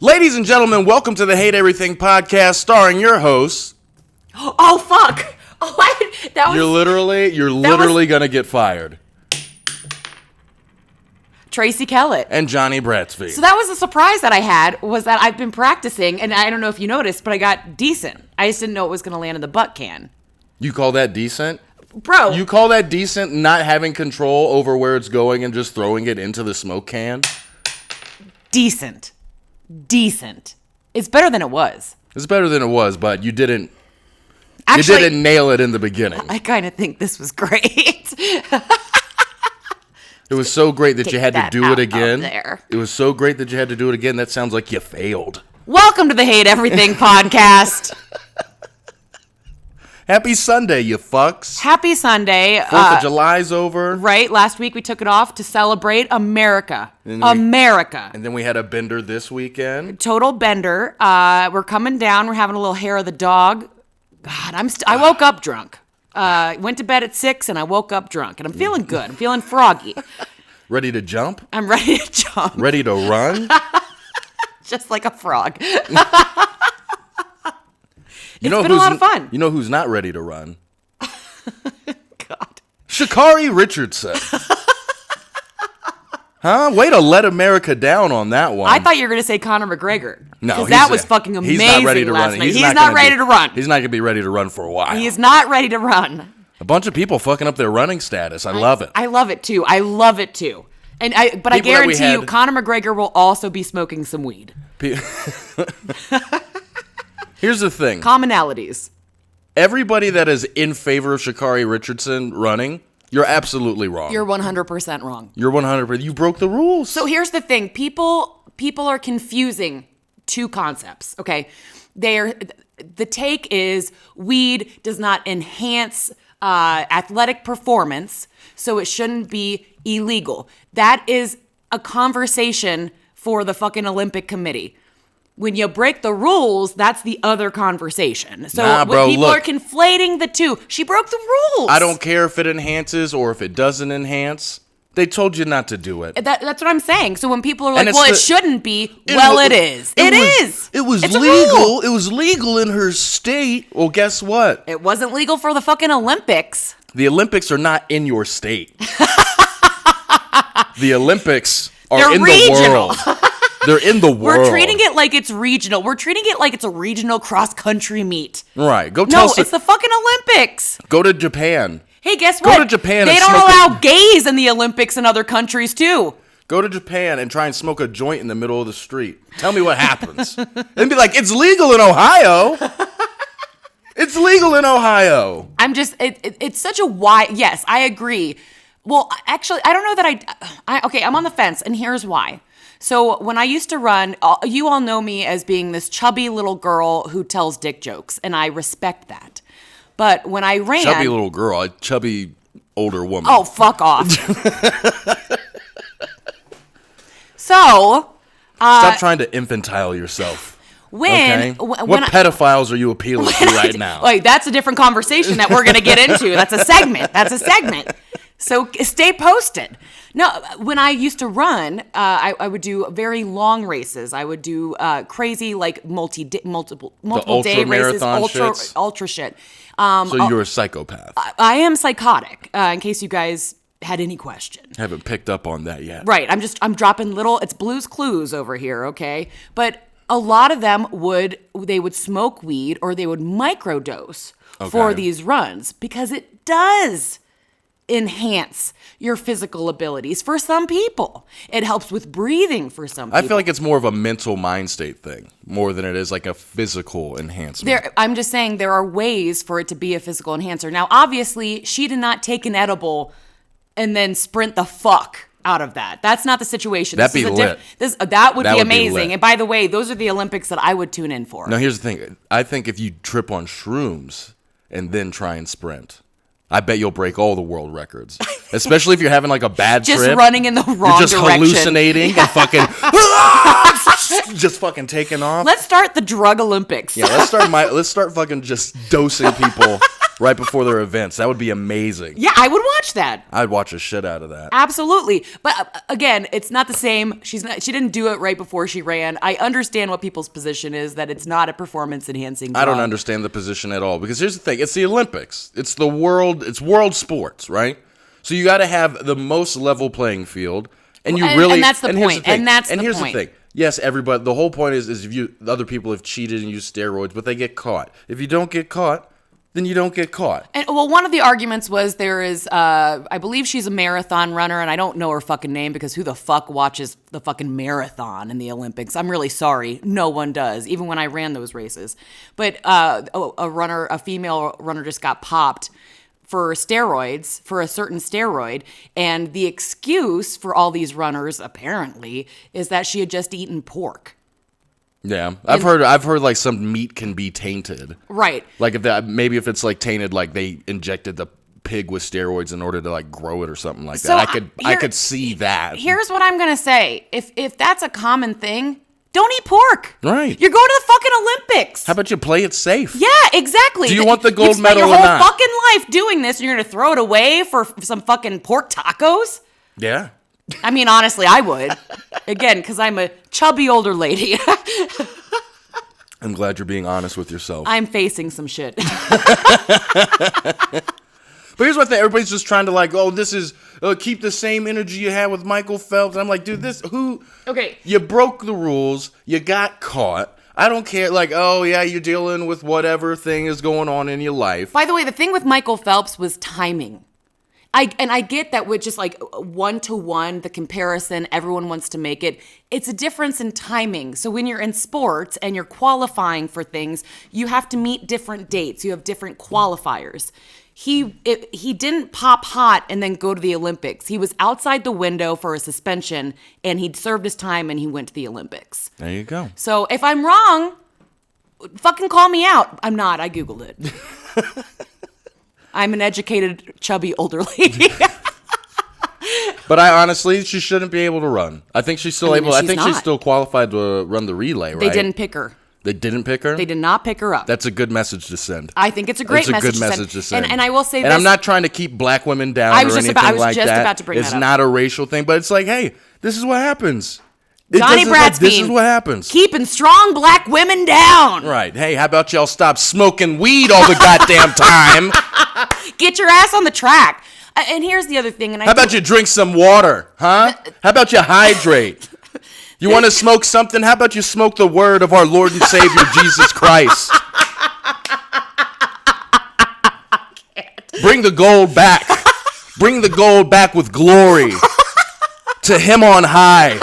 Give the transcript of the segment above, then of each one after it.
Ladies and gentlemen, welcome to the Hate Everything podcast, starring your hosts. Oh fuck! You're literally gonna get fired. Tracy Kellett and Johnny Bratsby. So that was a surprise that I had, was that I've been practicing, and I don't know if you noticed, but I got decent. I just didn't know it was gonna land in the butt can. You call that decent? Bro. You call that decent, not having control over where it's going and just throwing it into the smoke can? Decent. It's better than it was. It's better than it was, but you didn't nail it in the beginning. I kind of think this was great. It was so great that you had to do it again. There. It was so great that you had to do it again. That sounds like you failed. Welcome to the Hate Everything podcast. Happy Sunday, you fucks. Happy Sunday. 4th of July's over. Right. Last week we took it off to celebrate America. And then we had a bender this weekend. Total bender. We're coming down. We're having a little hair of the dog. God, I woke up drunk. Went to bed at 6 and I woke up drunk. And I'm feeling good. I'm feeling froggy. Ready to jump? I'm ready to jump. Ready to run? Just like a frog. It's been a lot of fun. You know who's not ready to run? God. Sha'Carri Richardson. Huh? Way to let America down on that one. I thought you were going to say Conor McGregor. No, because that was fucking amazing. He's not ready to run. He's not ready to run. He's not going to be ready to run for a while. He's not ready to run. A bunch of people fucking up their running status. I love it. I love it too. And I guarantee you, Conor McGregor will also be smoking some weed. Here's the thing. Commonalities. Everybody that is in favor of Sha'Carri Richardson running, you're absolutely wrong. You're 100% wrong. You're 100%. You broke the rules. So here's the thing. People are confusing two concepts, okay? The take is weed does not enhance athletic performance, so it shouldn't be illegal. That is a conversation for the fucking Olympic Committee. When you break the rules, that's the other conversation. So people are conflating the two. She broke the rules. I don't care if it enhances or if it doesn't enhance. They told you not to do it. That's what I'm saying. So when people are like, it shouldn't be, it is. It is. It was legal. It was legal in her state. Well, guess what? It wasn't legal for the fucking Olympics. The Olympics are not in your state. The Olympics are in regional. The world. They're in the world. We're treating it like it's regional. We're treating it like it's a regional cross-country meet. Right. It's the fucking Olympics. Go to Japan. Hey, guess what? Go to Japan. They don't allow gays in the Olympics in other countries, too. Go to Japan and try and smoke a joint in the middle of the street. Tell me what happens. And be like, it's legal in Ohio. It's legal in Ohio. It's such a wide, yes, I agree. Well, actually, I don't know that okay, I'm on the fence, and here's why. So when I used to run, you all know me as being this chubby little girl who tells dick jokes, and I respect that. But when I ran... Chubby little girl, a chubby older woman. Oh, fuck off. So... Stop trying to infantile yourself. What pedophiles are you appealing to right now? Wait, that's a different conversation that we're going to get into. That's a segment. So stay posted. No, when I used to run, I would do very long races. I would do crazy, like multiple day races, ultra shit. So you're a psychopath. I am psychotic. In case you guys had any question. Haven't picked up on that yet. Right. I'm dropping it's Blue's Clues over here. Okay, but a lot of them would smoke weed or they would microdose for these runs because it does enhance your physical abilities for some people. It helps with breathing for some people. I feel like it's more of a mental mind state thing more than it is like a physical enhancement. I'm just saying there are ways for it to be a physical enhancer. Now, obviously, she did not take an edible and then sprint the fuck out of that. That's not the situation. That'd be lit. That would be amazing. And by the way, those are the Olympics that I would tune in for. Now, here's the thing. I think if you trip on shrooms and then try and sprint, I bet you'll break all the world records. Especially if you're having like a bad trip. Just running in the wrong direction. You're just hallucinating and fucking just fucking taking off. Let's start the drug Olympics. Yeah, let's start fucking just dosing people right before their events. That would be amazing. Yeah, I would watch that. I'd watch a shit out of that. Absolutely. But again, it's not the same. She didn't do it right before she ran. I understand what people's position is, that it's not a performance enhancing drug. I don't understand the position at all, because here's the thing. It's the Olympics. It's world sports, right? So you got to have the most level playing field. And that's the point. And here's the thing. Yes, everybody. The whole point is if other people have cheated and used steroids, but they get caught. If you don't get caught, then you don't get caught. And well, one of the arguments was there is, I believe she's a marathon runner, and I don't know her fucking name because who the fuck watches the fucking marathon in the Olympics? I'm really sorry, no one does. Even when I ran those races, but a female runner just got popped for steroids, for a certain steroid, and the excuse for all these runners apparently is that she had just eaten pork. Yeah, I've heard like some meat can be tainted. Right. Like if it's like tainted, like they injected the pig with steroids in order to like grow it or something like that. I could see that. Here's what I'm gonna say: if that's a common thing, don't eat pork. Right. You're going to the fucking Olympics. How about you play it safe? Yeah, exactly. Do you want the gold medal or not? You spent your whole fucking life doing this, and you're gonna throw it away for some fucking pork tacos? Yeah. I mean, honestly, I would. Again, because I'm a chubby older lady. I'm glad you're being honest with yourself. I'm facing some shit. But here's what everybody's just trying to like, oh, this is keep the same energy you had with Michael Phelps. And I'm like, dude, Okay. You broke the rules. You got caught. I don't care. Like, oh, yeah, you're dealing with whatever thing is going on in your life. By the way, the thing with Michael Phelps was timing. I get that with just like 1-to-1, the comparison, everyone wants to make it. It's a difference in timing. So when you're in sports and you're qualifying for things, you have to meet different dates. You have different qualifiers. He didn't pop hot and then go to the Olympics. He was outside the window for a suspension, and he'd served his time, and he went to the Olympics. There you go. So if I'm wrong, fucking call me out. I'm not. I Googled it. I'm an educated, chubby, older lady. But she shouldn't be able to run. I think she's still able. I think she's still qualified to run the relay, right? They didn't pick her. They didn't pick her? They did not pick her up. That's a good message to send. I think it's a great message to send. And I will say this. And I'm not trying to keep black women down or anything like that. I was just about to bring that up. It's not a racial thing, but it's like, hey, this is what happens. Donnie Bradstein. This is what happens. Keeping strong black women down. Right. Hey, how about y'all stop smoking weed all the goddamn time? Get your ass on the track. And here's the other thing. How about you drink some water, huh? How about you hydrate? You want to smoke something? How about you smoke the word of our Lord and Savior, Jesus Christ? Bring the gold back. Bring the gold back with glory to him on high.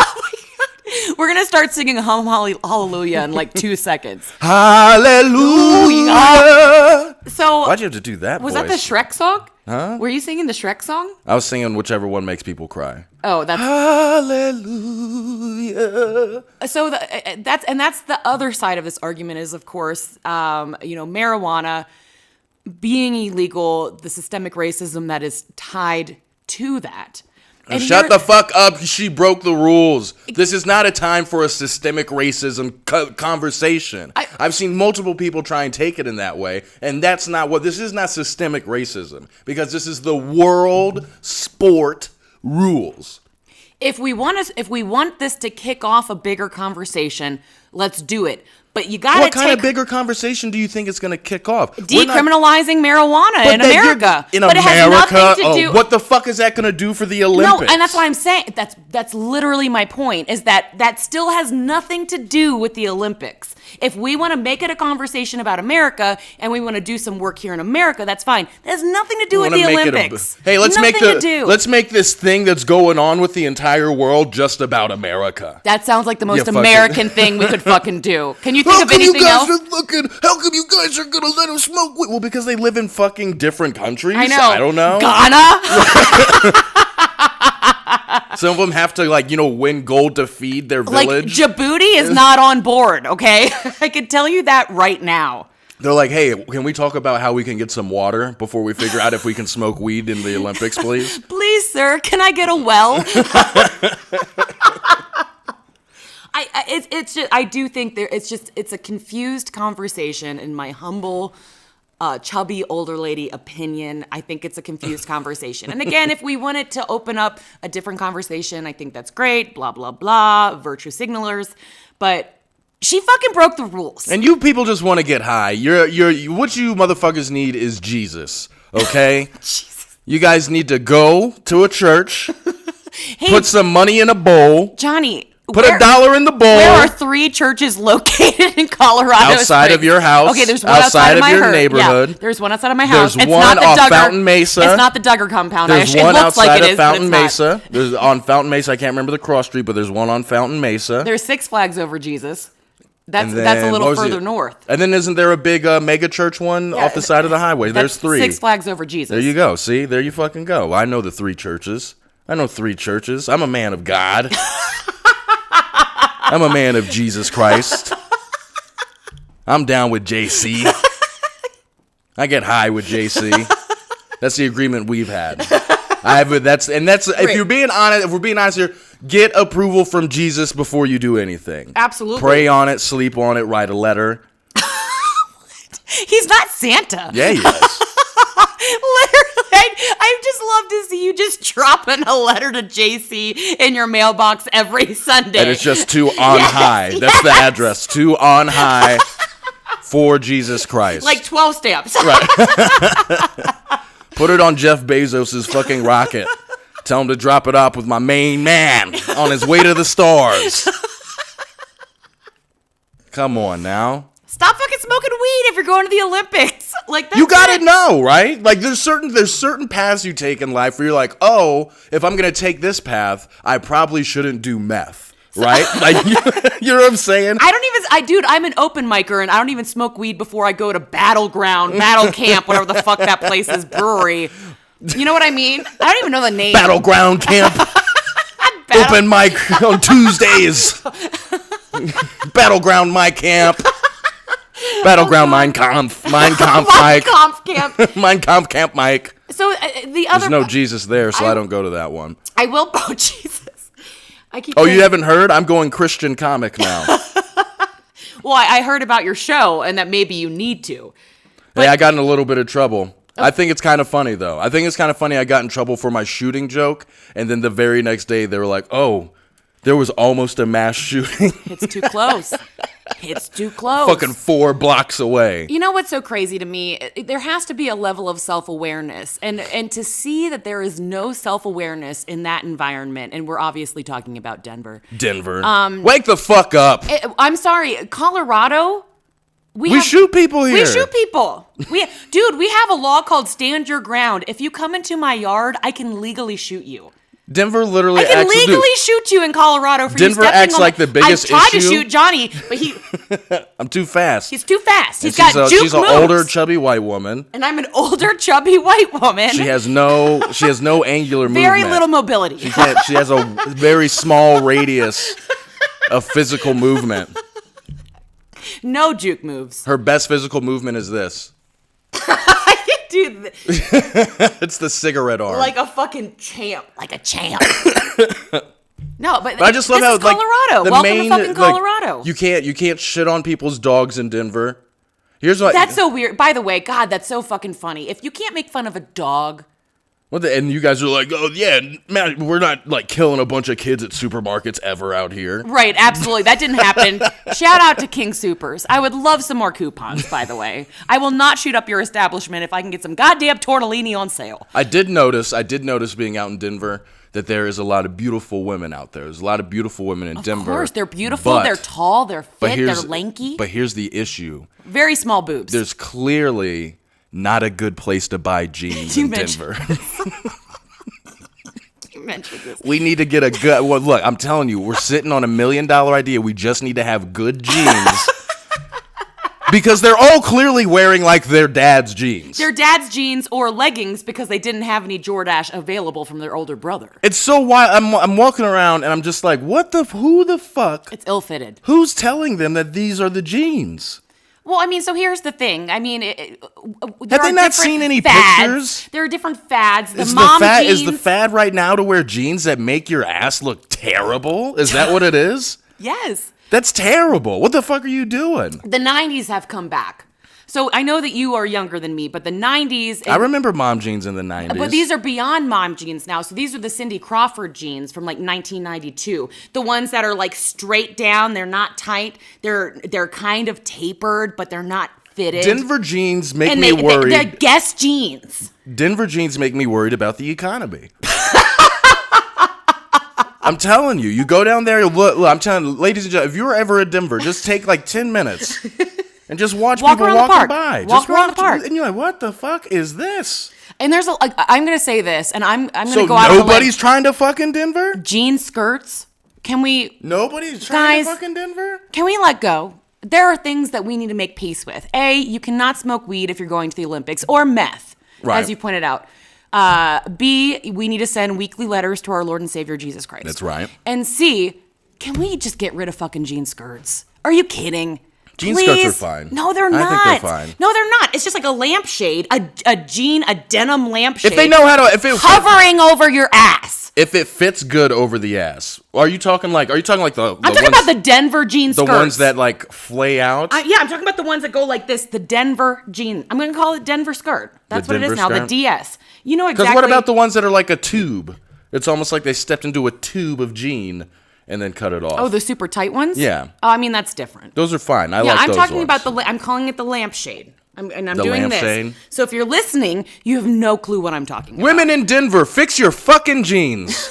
We're going to start singing Hallelujah in like 2 seconds. Hallelujah. So why'd you have to do that Was voice? That the Shrek song? Huh? Were you singing the Shrek song? I was singing whichever one makes people cry. Oh, that's Hallelujah. So that's the other side of this argument is, of course, marijuana being illegal, the systemic racism that is tied to that. And shut the fuck up. She broke the rules. This is not a time for a systemic racism conversation. I've seen multiple people try and take it in that way. And that's not this is not systemic racism, because this is the world sport rules. If we want this to kick off a bigger conversation, let's do it. But you got to What kind of bigger conversation do you think it's going to kick off? Decriminalizing marijuana in America. It has nothing to do. What the fuck is that going to do for the Olympics? No, and that's what I'm saying. That's literally my point, is that still has nothing to do with the Olympics. If we want to make it a conversation about America and we want to do some work here in America, that's fine. That has nothing to do with the Olympics. Hey, let's make this thing that's going on with the entire world just about America. That sounds like the most American thing we could fucking do. Can you think of anything else? How come you guys are going to let them smoke weed? Well, because they live in fucking different countries. I know. I don't know. Ghana? Some of them have to, win gold to feed their village. Djibouti is not on board, okay? I can tell you that right now. They're like, hey, can we talk about how we can get some water before we figure out if we can smoke weed in the Olympics, please? Please, sir, can I get a well? I do think it's a confused conversation, in my humble chubby older lady opinion. I think it's a confused conversation. And again, if we wanted to open up a different conversation, I think that's great. Blah, blah, blah. Virtue signalers. But she fucking broke the rules. And you people just want to get high. What you motherfuckers need is Jesus, okay? Jesus. You guys need to go to a church, Hey, put some money in a bowl, Johnny. put $1 in the bowl. Where are 3 churches located in Colorado Outside Springs? of your house. Okay, there's one outside of of my your neighborhood. Yeah, there's one outside of my house. There's It's one not the off Duggar. Fountain Mesa. It's not the Duggar compound. There's It one looks outside like it of is, Fountain but it's not. Mesa. There's on Fountain Mesa. I can't remember the cross street, but there's one on Fountain Mesa. There's Six Flags over Jesus. That's And a then, little what was further it? north. And then isn't there a big mega church one off the side of the highway? There's That's 3. Six Flags over Jesus. There you go. See, there you fucking go. I know the 3 churches. I know 3 churches. I'm a man of God. I'm a man of Jesus Christ. I'm down with JC. I get high with JC. That's the agreement we've had. If you're being honest, if we're being honest here, get approval from Jesus before you do anything. Absolutely. Pray on it, sleep on it, write a letter. He's not Santa. Yeah, he is. Literally, I just love to see you just dropping a letter to JC in your mailbox every Sunday. And it's just to on high. That's the address. To on high for Jesus Christ. Like 12 stamps. Right. Put it on Jeff Bezos' fucking rocket. Tell him to drop it off with my main man on his way to the stars. Come on now. Stop fucking smoking weed if you're going to the Olympics. Like that's You gotta know, right? Like there's certain paths you take in life where you're like, oh, if I'm gonna take this path, I probably shouldn't do meth. Right? Like you know what I'm saying? Dude, I'm an open micer and I don't even smoke weed before I go to Battle Camp, whatever the fuck that place is, brewery. You know what I mean? I don't even know the name. Battleground Camp. Open mic on Tuesdays. Battleground my camp. Battleground Mein Kampf. Mein Kampf Mike. Mein Kampf Camp Mike. So There's no Jesus there, so I don't go to that one. I will. Oh, Jesus. You haven't heard? I'm going Christian comic now. Well, I heard about your show and that maybe you need to. Hey, I got in a little bit of trouble. I think it's kind of funny, though. I think it's kind of funny I got in trouble for my shooting joke, and then the very next day they were like, oh, there was almost a mass shooting. It's too close. It's too close. Fucking 4 blocks away. You know what's so crazy to me? There has to be a level of self-awareness. And to see that there is no self-awareness in that environment, and we're obviously talking about Denver. Wake the fuck up. I'm sorry, Colorado? We shoot people here. We shoot people. Dude, we have a law called Stand Your Ground. If you come into my yard, I can legally shoot you. Denver literally I can legally shoot you in Colorado for Denver you stepping acts on like the biggest issue. I tried to shoot Johnny, but I'm too fast. He's too fast. She's an older, chubby white woman. And I'm an older, chubby white woman. She has no angular movement. Very little mobility. She has a very small radius of physical movement. No juke moves. Her best physical movement is this. Dude. It's the cigarette arm. Like a fucking champ. Like a champ. No, but I just love how Colorado. Welcome to fucking Colorado. You can't shit on people's dogs in Denver. Here's what. That's so weird. By the way, God, that's so fucking funny. If you can't make fun of a dog. And you guys are like, oh yeah, man, we're not like killing a bunch of kids at supermarkets ever out here. Right, absolutely. That didn't happen. Shout out to King Soopers. I would love some more coupons, by the way. I will not shoot up your establishment if I can get some goddamn tortellini on sale. I did notice being out in Denver that there is a lot of beautiful women out there. There's a lot of beautiful women in Denver. Of course, they're beautiful, they're tall, they're fit, they're lanky. But here's the issue. Very small boobs. There's clearly not a good place to buy jeans in Denver. You mentioned this. We need to get a good... Well, look, I'm telling you, we're sitting on $1 million idea. We just need to have good jeans. Because they're all clearly wearing, like, their dad's jeans. Their dad's jeans or leggings because they didn't have any Jordache available from their older brother. It's so wild. I'm walking around, and I'm just like, who the fuck? It's ill-fitted. Who's telling them that these are the jeans? Well, I mean, so here's the thing. I mean, have they not seen any pictures? There are different fads. Is the fad right now to wear jeans that make your ass look terrible? Is that what it is? Yes. That's terrible. What the fuck are you doing? The 90s have come back. So I know that you are younger than me, but the 90s. I remember mom jeans in the 90s. But these are beyond mom jeans now. So these are the Cindy Crawford jeans from like 1992. The ones that are like straight down. They're not tight. They're kind of tapered, but they're not fitted. Denver jeans make me worried. They're Guess jeans. Denver jeans make me worried about the economy. I'm telling you, you go down there. Look, I'm telling you, ladies and gentlemen, if you're ever in Denver, just take like 10 minutes and just watch people walking by. Walk around the park. And you're like, what the fuck is this? And there's I'm going to say this, and I'm going to go out. So nobody's trying to fuck in Denver? Jean skirts. Can we? Nobody's trying to fuck in Denver? Can we let go? There are things that we need to make peace with. A, you cannot smoke weed if you're going to the Olympics, or meth, as you pointed out. B, we need to send weekly letters to our Lord and Savior Jesus Christ. That's right. And C, can we just get rid of fucking jean skirts? Are you kidding? Jean skirts are fine. No, they're not. I think they're fine. No, they're not. It's just like a lampshade, a denim lampshade. If they know how to, hovering over your ass. If it fits good over the ass, are you talking like the? I'm talking about the Denver jean skirts. The ones that like flay out. Yeah, I'm talking about the ones that go like this. The Denver jean. I'm going to call it Denver skirt. That's what it is now. The DS. You know exactly. Because what about the ones that are like a tube? It's almost like they stepped into a tube of jean and then cut it off. Oh, the super tight ones? Yeah. Oh, I mean, that's different. Those are fine. I like those ones. I'm talking about I'm calling it the lampshade. I'm doing this. So if you're listening, you have no clue what I'm talking about. Women in Denver, fix your fucking jeans.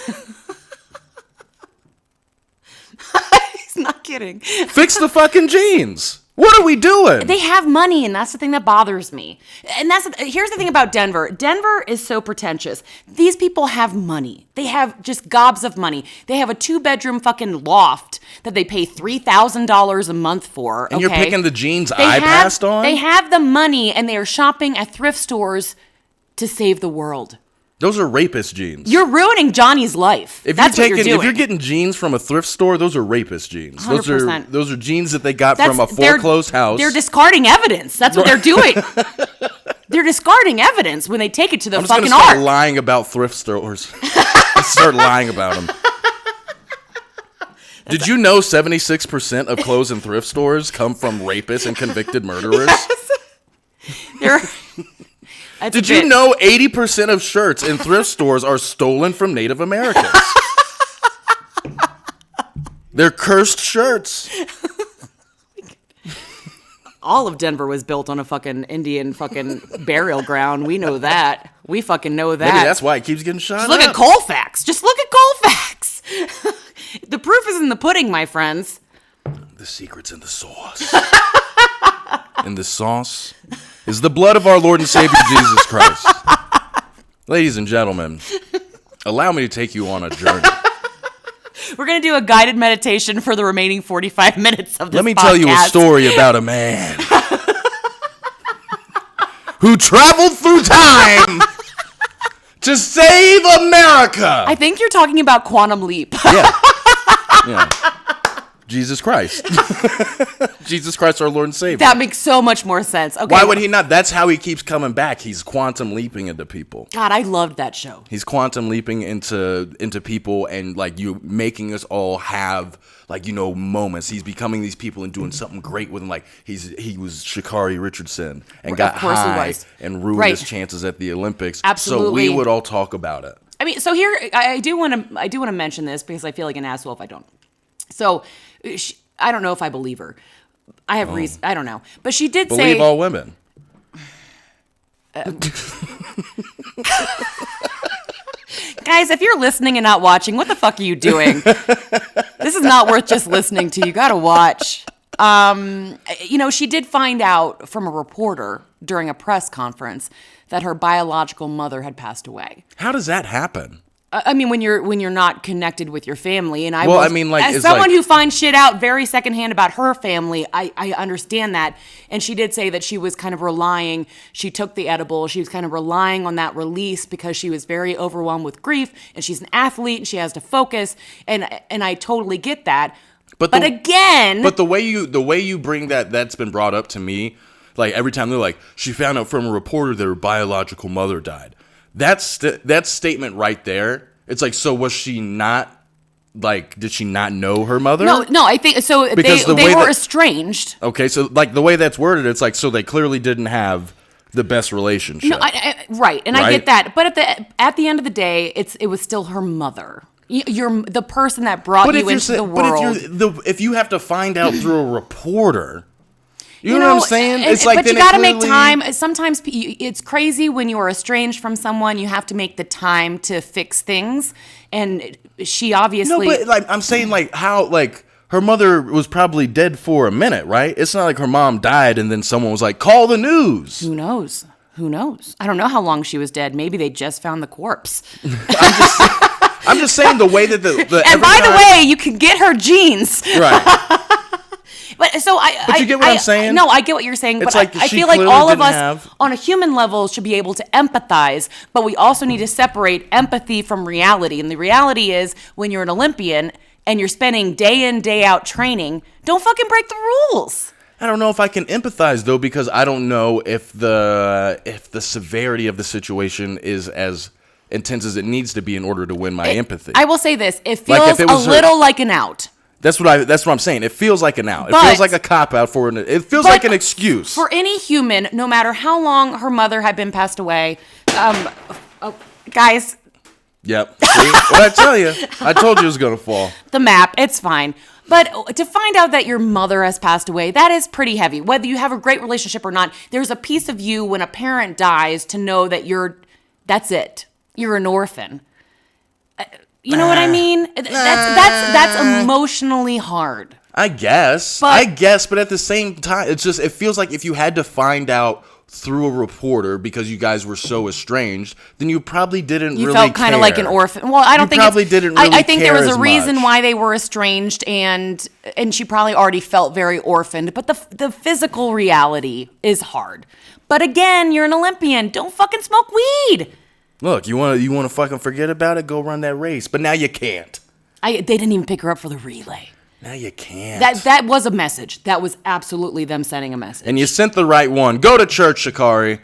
He's not kidding. Fix the fucking jeans. What are we doing? They have money, and that's the thing that bothers me. And here's the thing about Denver. Denver is so pretentious. These people have money. They have just gobs of money. They have a 2-bedroom fucking loft that they pay $3,000 a month for. And you're picking the jeans passed on? They have the money, and they are shopping at thrift stores to save the world. Those are rapist jeans. You're ruining Johnny's life. That's what you're doing. If you're getting jeans from a thrift store, those are rapist jeans. 100%. Those are jeans that they got from a foreclosed house. They're discarding evidence. That's what they're doing. They're discarding evidence when they take it to the fucking art. I'm just going to start lying about thrift stores. Start lying about them. Did you know 76% of clothes in thrift stores come from rapists and convicted murderers? Yes. Did you know 80% of shirts in thrift stores are stolen from Native Americans? They're cursed shirts. All of Denver was built on a fucking Indian fucking burial ground. We know that. We fucking know that. Maybe that's why it keeps getting shot up. Look at Colfax. Just look at Colfax. The proof is in the pudding, my friends. The secret's in the sauce. And the sauce is the blood of our Lord and Savior Jesus Christ. Ladies and gentlemen, allow me to take you on a journey. We're going to do a guided meditation for the remaining 45 minutes of this Let me podcast. tell you a story about a man who traveled through time to save America. I think you're talking about Quantum Leap. Yeah. Jesus Christ. Jesus Christ, our Lord and Savior. That makes so much more sense. Okay. Why would he not? That's how he keeps coming back. He's quantum leaping into people. God, I loved that show. He's quantum leaping into people and like you making us all have like, you know, moments. He's becoming these people and doing something great with them. Like he was Sha'Carri Richardson and got high and ruined his chances at the Olympics. Absolutely. So we would all talk about it. I mean, so here I do want to mention this because I feel like an asshole if I don't. So I don't know if I believe her. I have reason. I don't know, but she did say believe all women. Guys, if you're listening and not watching, what the fuck are you doing? This is not worth just listening to. You got to watch. You know, she did find out from a reporter during a press conference that her biological mother had passed away. How does that happen? I mean, when you're not connected with your family, and as someone who finds shit out very secondhand about her family, I understand that. And she did say that she was kind of relying. She took the edible. She was kind of relying on that release because she was very overwhelmed with grief, and she's an athlete, and she has to focus. And I totally get that. But the way you bring that's been brought up to me, like every time they're like, she found out from a reporter that her biological mother died. That statement right there, it's like, so was she not like, did she not know her mother? No, I think so. Because they were estranged. Okay, so like the way that's worded, it's like, so they clearly didn't have the best relationship. No, right, and I get that, but at the end of the day, it was still her mother. You're the person that brought you into the world. But if you have to find out through a reporter, you know what I'm saying? It's like, but you got to make time. Sometimes it's crazy when you are estranged from someone. You have to make the time to fix things, and she obviously. No, but like I'm saying, like how like. Her mother was probably dead for a minute, right? It's not like her mom died and then someone was like, call the news. Who knows? I don't know how long she was dead. Maybe they just found the corpse. I'm just saying the way that the and by the way, you can get her genes. Right. But you get what I'm saying? No, I get what you're saying. It's but like I she feel like clearly all of didn't us have- on a human level should be able to empathize, but we also need to separate empathy from reality. And the reality is when you're an Olympian and you're spending day in, day out training, don't fucking break the rules. I don't know if I can empathize though, because I don't know if the severity of the situation is as intense as it needs to be in order to win my empathy. I will say this: it feels Like if it was a little like an out. That's what I'm saying. It feels like an out. It But- feels like a cop out for it feels like an excuse. For any human, no matter how long her mother had been passed away, guys, Yep. See? What I tell you? I told you it was gonna fall. the map, it's fine. But to find out that your mother has passed away, that is pretty heavy. Whether you have a great relationship or not, there's a piece of you when a parent dies to know that that's it. You're an orphan. You know what I mean? That's emotionally hard. I guess. But at the same time, it feels like if you had to find out through a reporter because you guys were so estranged, then you probably didn't really care. You felt kind of like an orphan. Well, I don't think probably didn't really I think there was care a as reason much. why they were estranged, and she probably already felt very orphaned. But the physical reality is hard. But again, you're an Olympian. Don't fucking smoke weed. Look, you want to fucking forget about it? Go run that race. But now you can't. They didn't even pick her up for the relay. Now you can't. That was a message. That was absolutely them sending a message. And you sent the right one. Go to church, Shikari.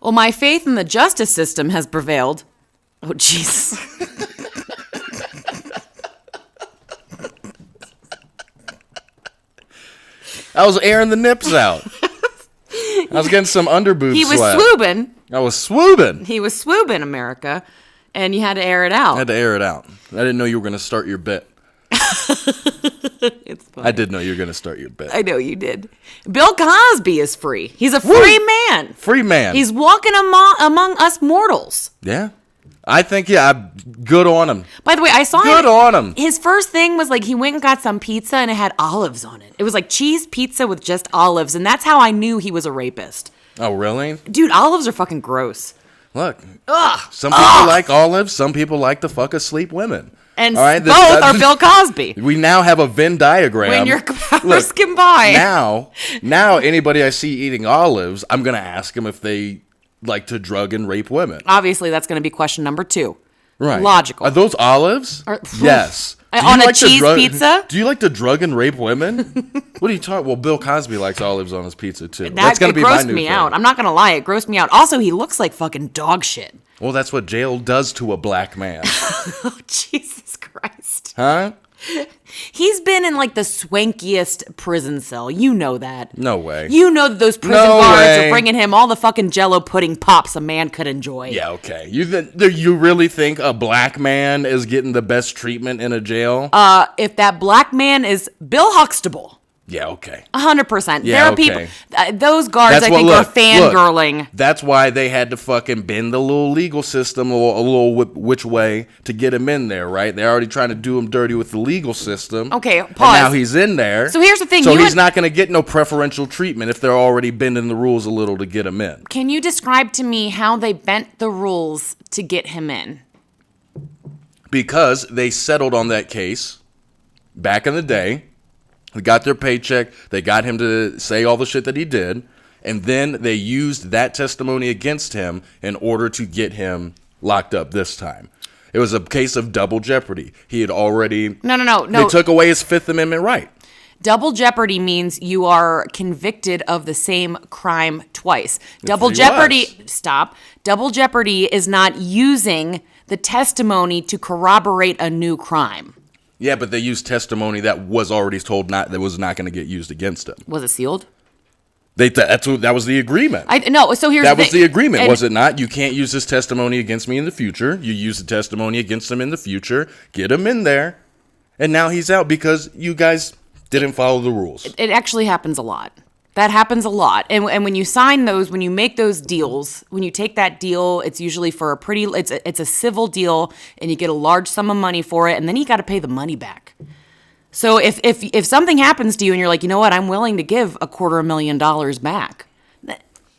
Well, my faith in the justice system has prevailed. Oh, Jesus. I was airing the nips out. I was getting some underboob He was slap. swoobing. I was swoobing. He was swoobing, America. And you had to air it out. I had to air it out. I didn't know you were going to start your bit. It's funny. I did know you were going to start your bit. I know you did. Bill Cosby is free. He's a free man. Free man. He's walking among us mortals. Yeah. I think, good on him. By the way, I saw Good on him. His first thing was like he went and got some pizza and it had olives on it. It was like cheese pizza with just olives. And that's how I knew he was a rapist. Oh, really? Dude, olives are fucking gross. Look. Ugh. Some people like olives. Some people like to fuck asleep women. And All right, both are Bill Cosby. We now have a Venn diagram. When your powers combine. Now anybody I see eating olives, I'm going to ask them if they like to drug and rape women. Obviously, that's going to be question number 2. Right. Logical. Are those olives? Yes. On a cheese pizza? Do you like to drug and rape women? What are you talking? Well, Bill Cosby likes olives on his pizza too. That's going to be my new grossed me thing. out. I'm not going to lie. It grossed me out. Also, he looks like fucking dog shit. Well, that's what jail does to a black man. Oh, Jesus Christ. Huh? He's been in like the swankiest prison cell. You know that. No way. You know that those prison guards are bringing him all the fucking Jello pudding pops a man could enjoy. Yeah, okay. You really think a black man is getting the best treatment in a jail? If that black man is Bill Huxtable. Yeah, okay. 100%. Yeah, There are okay. people, those guards I think are fangirling. That's why they had to fucking bend the little legal system a little which way to get him in there, right? They're already trying to do him dirty with the legal system. Okay, pause. And now he's in there. So here's the thing. So he's not going to get no preferential treatment if they're already bending the rules a little to get him in. Can you describe to me how they bent the rules to get him in? Because they settled on that case back in the day. They got their paycheck. They got him to say all the shit that he did. And then they used that testimony against him in order to get him locked up this time. It was a case of double jeopardy. He had already... No. They took away his Fifth Amendment right. Double jeopardy means you are convicted of the same crime twice. Double he jeopardy... was. Stop. Double jeopardy is not using the testimony to corroborate a new crime. Yeah, but they used testimony that was already told that was not going to get used against him. Was it sealed? That was the agreement. So here's that was the agreement, was it not? You can't use this testimony against me in the future. You use the testimony against him in the future. Get him in there, and now he's out because you guys didn't follow the rules. It actually happens a lot. That happens a lot. And when you sign those, when you make those deals, when you take that deal, it's usually for it's a civil deal, and you get a large sum of money for it, and then you got to pay the money back. So if something happens to you and you're like, you know what, I'm willing to give $250,000 back,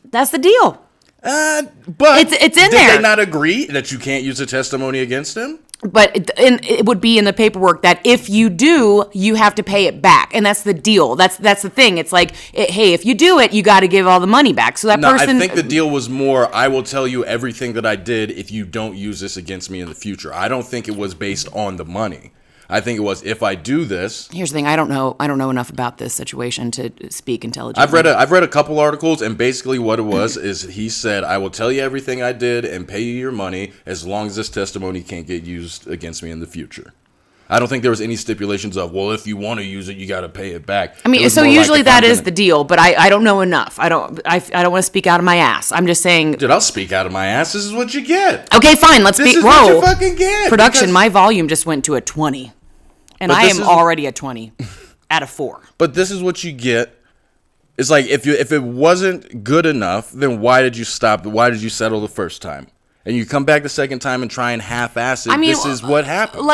that's the deal. But it's in there. Did they not agree that you can't use a testimony against him? But it would be in the paperwork that if you do, you have to pay it back, and that's the deal. That's the thing. It's like, hey, if you do it, you got to give all the money back. So that person. I think the deal was more, I will tell you everything that I did if you don't use this against me in the future. I don't think it was based on the money. I think it was, if I do this. Here's the thing. I don't know enough about this situation to speak intelligently. I've read a couple articles, and basically what it was is he said, I will tell you everything I did and pay you your money as long as this testimony can't get used against me in the future. I don't think there was any stipulations of, well, if you want to use it, you got to pay it back. I mean, so usually that is the deal, but I don't know enough. I don't want to speak out of my ass. I'm just saying. Dude, I'll speak out of my ass. This is what you get. Okay, fine. Let's speak. This is what you fucking get. Production, my volume just went to a 20. And I am already a 20 out of 4. But this is what you get. It's like, if it wasn't good enough, then why did you stop? Why did you settle the first time? And you come back the second time and try and half-ass it. This is what happens.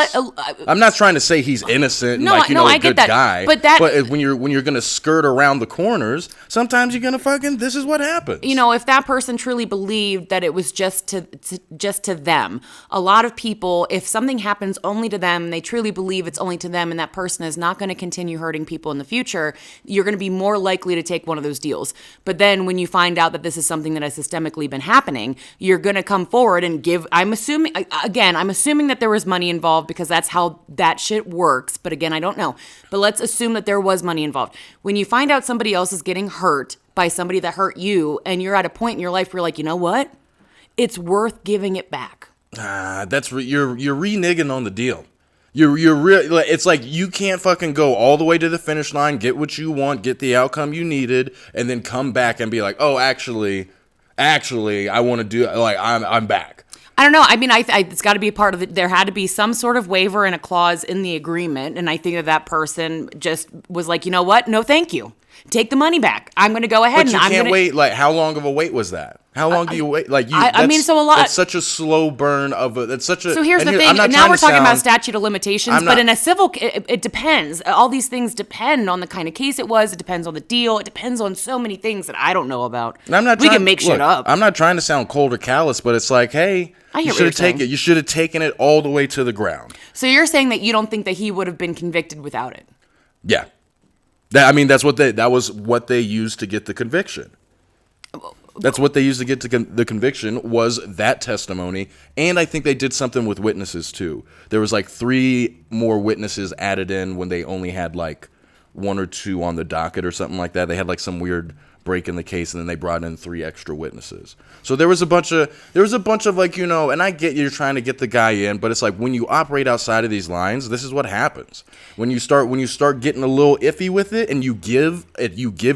I'm not trying to say he's innocent, a good guy. But when you're gonna skirt around the corners, sometimes you're gonna this is what happens. If that person truly believed that it was just to them, a lot of people, if something happens only to them, they truly believe it's only to them, and that person is not going to continue hurting people in the future, you're going to be more likely to take one of those deals. But then when you find out that this is something that has systemically been happening, you're going to come forward and give. I'm assuming that there was money involved because that's how that shit works. But again, I don't know. But let's assume that there was money involved. When you find out somebody else is getting hurt by somebody that hurt you, and you're at a point in your life where you're like, you know what? It's worth giving it back. You're reneging on the deal. It's like you can't fucking go all the way to the finish line, get what you want, get the outcome you needed, and then come back and be like, oh, actually, I want to do, I'm back. I don't know. I mean, it's got to be a part of it. There had to be some sort of waiver and a clause in the agreement, and I think that person just was like, you know what? No, thank you. Take the money back. I'm going to go ahead. But you can't wait. Like, how long of a wait was that? How long do you wait? Like, so a lot. That's such a slow burn That's such a. So here's the thing. Now we're talking about statute of limitations, but in a civil, it depends. All these things depend on the kind of case it was. It depends on the deal. It depends on so many things that I don't know about. We can make shit up. I'm not trying to sound cold or callous, but it's like, hey, you should have taken it. You should have taken it all the way to the ground. So you're saying that you don't think that he would have been convicted without it? Yeah. That was what they used to get the conviction. That's what they used to get to the conviction was that testimony. And I think they did something with witnesses too. There was 3 more witnesses added in when they only had 1 or 2 on the docket or something like that. They had some weird break in the case, and then they brought in 3 extra witnesses. So there was a bunch of and I get you're trying to get the guy in, but it's like when you operate outside of these lines, this is what happens. When you start getting a little iffy with it, and you give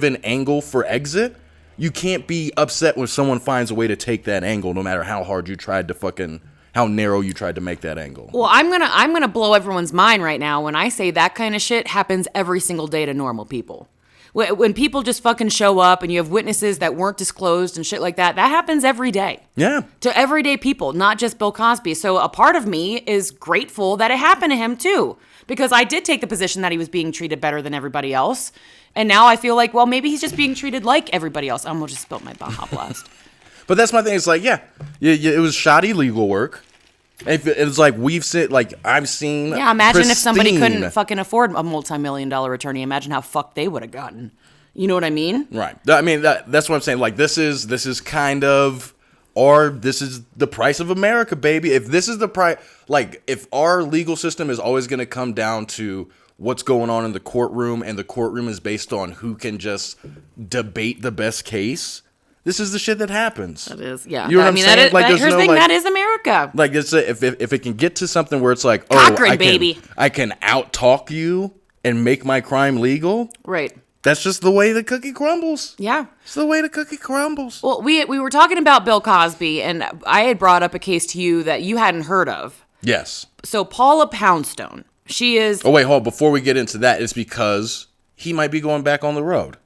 an angle for exit, you can't be upset when someone finds a way to take that angle, no matter how hard you tried to how narrow you tried to make that angle. Well, I'm gonna blow everyone's mind right now when I say that kind of shit happens every single day to normal people. When people just fucking show up and you have witnesses that weren't disclosed and shit like that, that happens every day. Yeah. To everyday people, not just Bill Cosby. So a part of me is grateful that it happened to him too, because I did take the position that he was being treated better than everybody else. And now I feel like, well, maybe he's just being treated like everybody else. I'm going to just spill my Baja Blast. But that's my thing. It's like, it was shoddy legal work. It's like I've seen. Yeah, imagine if somebody couldn't fucking afford a multi-million-dollar attorney. Imagine how fucked they would have gotten. You know what I mean? Right. I mean that's what I'm saying. This is kind of, or this is the price of America, baby. If this is the price, if our legal system is always going to come down to what's going on in the courtroom, and the courtroom is based on who can just debate the best case, This is the shit that happens. That is, yeah. You know what I'm saying? Here's the thing, that is America. Like, if it can get to something where it's like, Cochran, baby. I can out-talk you and make my crime legal. Right. That's just the way the cookie crumbles. Yeah. It's the way the cookie crumbles. Well, we were talking about Bill Cosby, and I had brought up a case to you that you hadn't heard of. Yes. So Paula Poundstone, she is... Oh, wait, hold on. Before we get into that, it's because he might be going back on the road.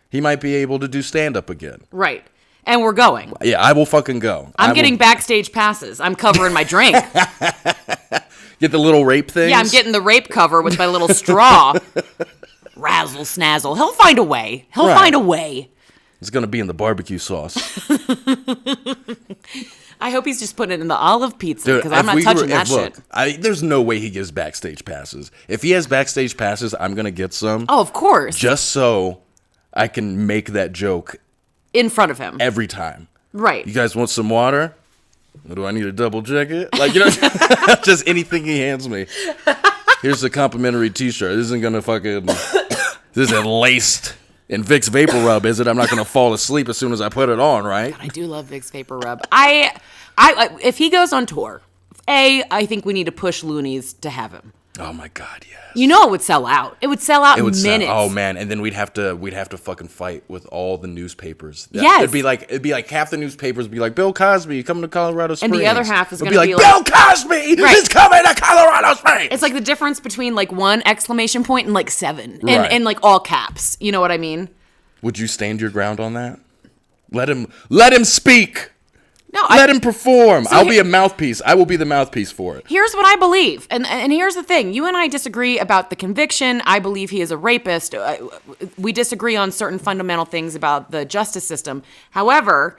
He might be able to do stand-up again. Right. And we're going. Yeah, I will fucking go. I'm getting backstage passes. I'm covering my drink. Get the little rape things? Yeah, I'm getting the rape cover with my little straw. Razzle snazzle. He'll find a way. He'll find a way. It's going to be in the barbecue sauce. I hope he's just putting it in the olive pizza, because I'm not touching that shit. There's no way he gives backstage passes. If he has backstage passes, I'm going to get some. Oh, of course. Just so I can make that joke in front of him every time. Right. You guys want some water? Or do I need to double check it? Like, just anything he hands me. Here's a complimentary t-shirt. This isn't going to fucking... This isn't laced in Vicks Vapor Rub, is it? I'm not going to fall asleep as soon as I put it on, right? God, I do love Vicks Vapor Rub. If he goes on tour, I think we need to push Loonies to have him. Oh my God, yes. You know it would sell out. It would sell out in minutes. Oh man, and then we'd have to fucking fight with all the newspapers. Yes. It'd be like half the newspapers would be like, Bill Cosby coming to Colorado Springs. And the other half is going to be like Bill Cosby is coming to Colorado Springs. It's like the difference between like one exclamation point and like 7. Right. And like all caps. You know what I mean? Would you stand your ground on that? Let him speak. No, let him perform. I'll be a mouthpiece. I will be the mouthpiece for it. Here's what I believe. And here's the thing. You and I disagree about the conviction. I believe he is a rapist. We disagree on certain fundamental things about the justice system. However,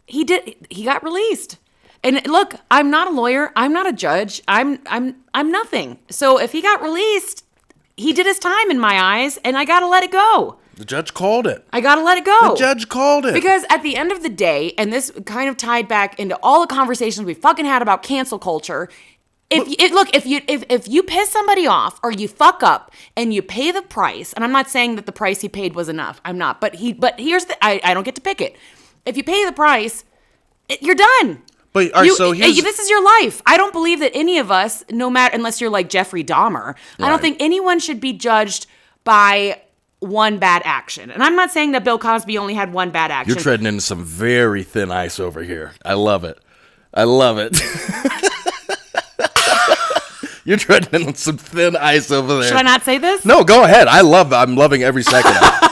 he got released. And look, I'm not a lawyer. I'm not a judge. I'm nothing. So if he got released, he did his time in my eyes, and I got to let it go. The judge called it. I gotta let it go. The judge called it. Because at the end of the day, and this kind of tied back into all the conversations we fucking had about cancel culture, if you piss somebody off or you fuck up and you pay the price, and I'm not saying that the price he paid was enough. I'm not. But here's I don't get to pick it. If you pay the price, you're done. But this is your life. I don't believe that any of us, no matter, unless you're like Jeffrey Dahmer, right. I don't think anyone should be judged by one bad action. And I'm not saying that Bill Cosby only had one bad action. You're treading into some very thin ice over here. I love it. I love it. You're treading into some thin ice over there. Should I not say this? No, go ahead. I'm loving every second of it.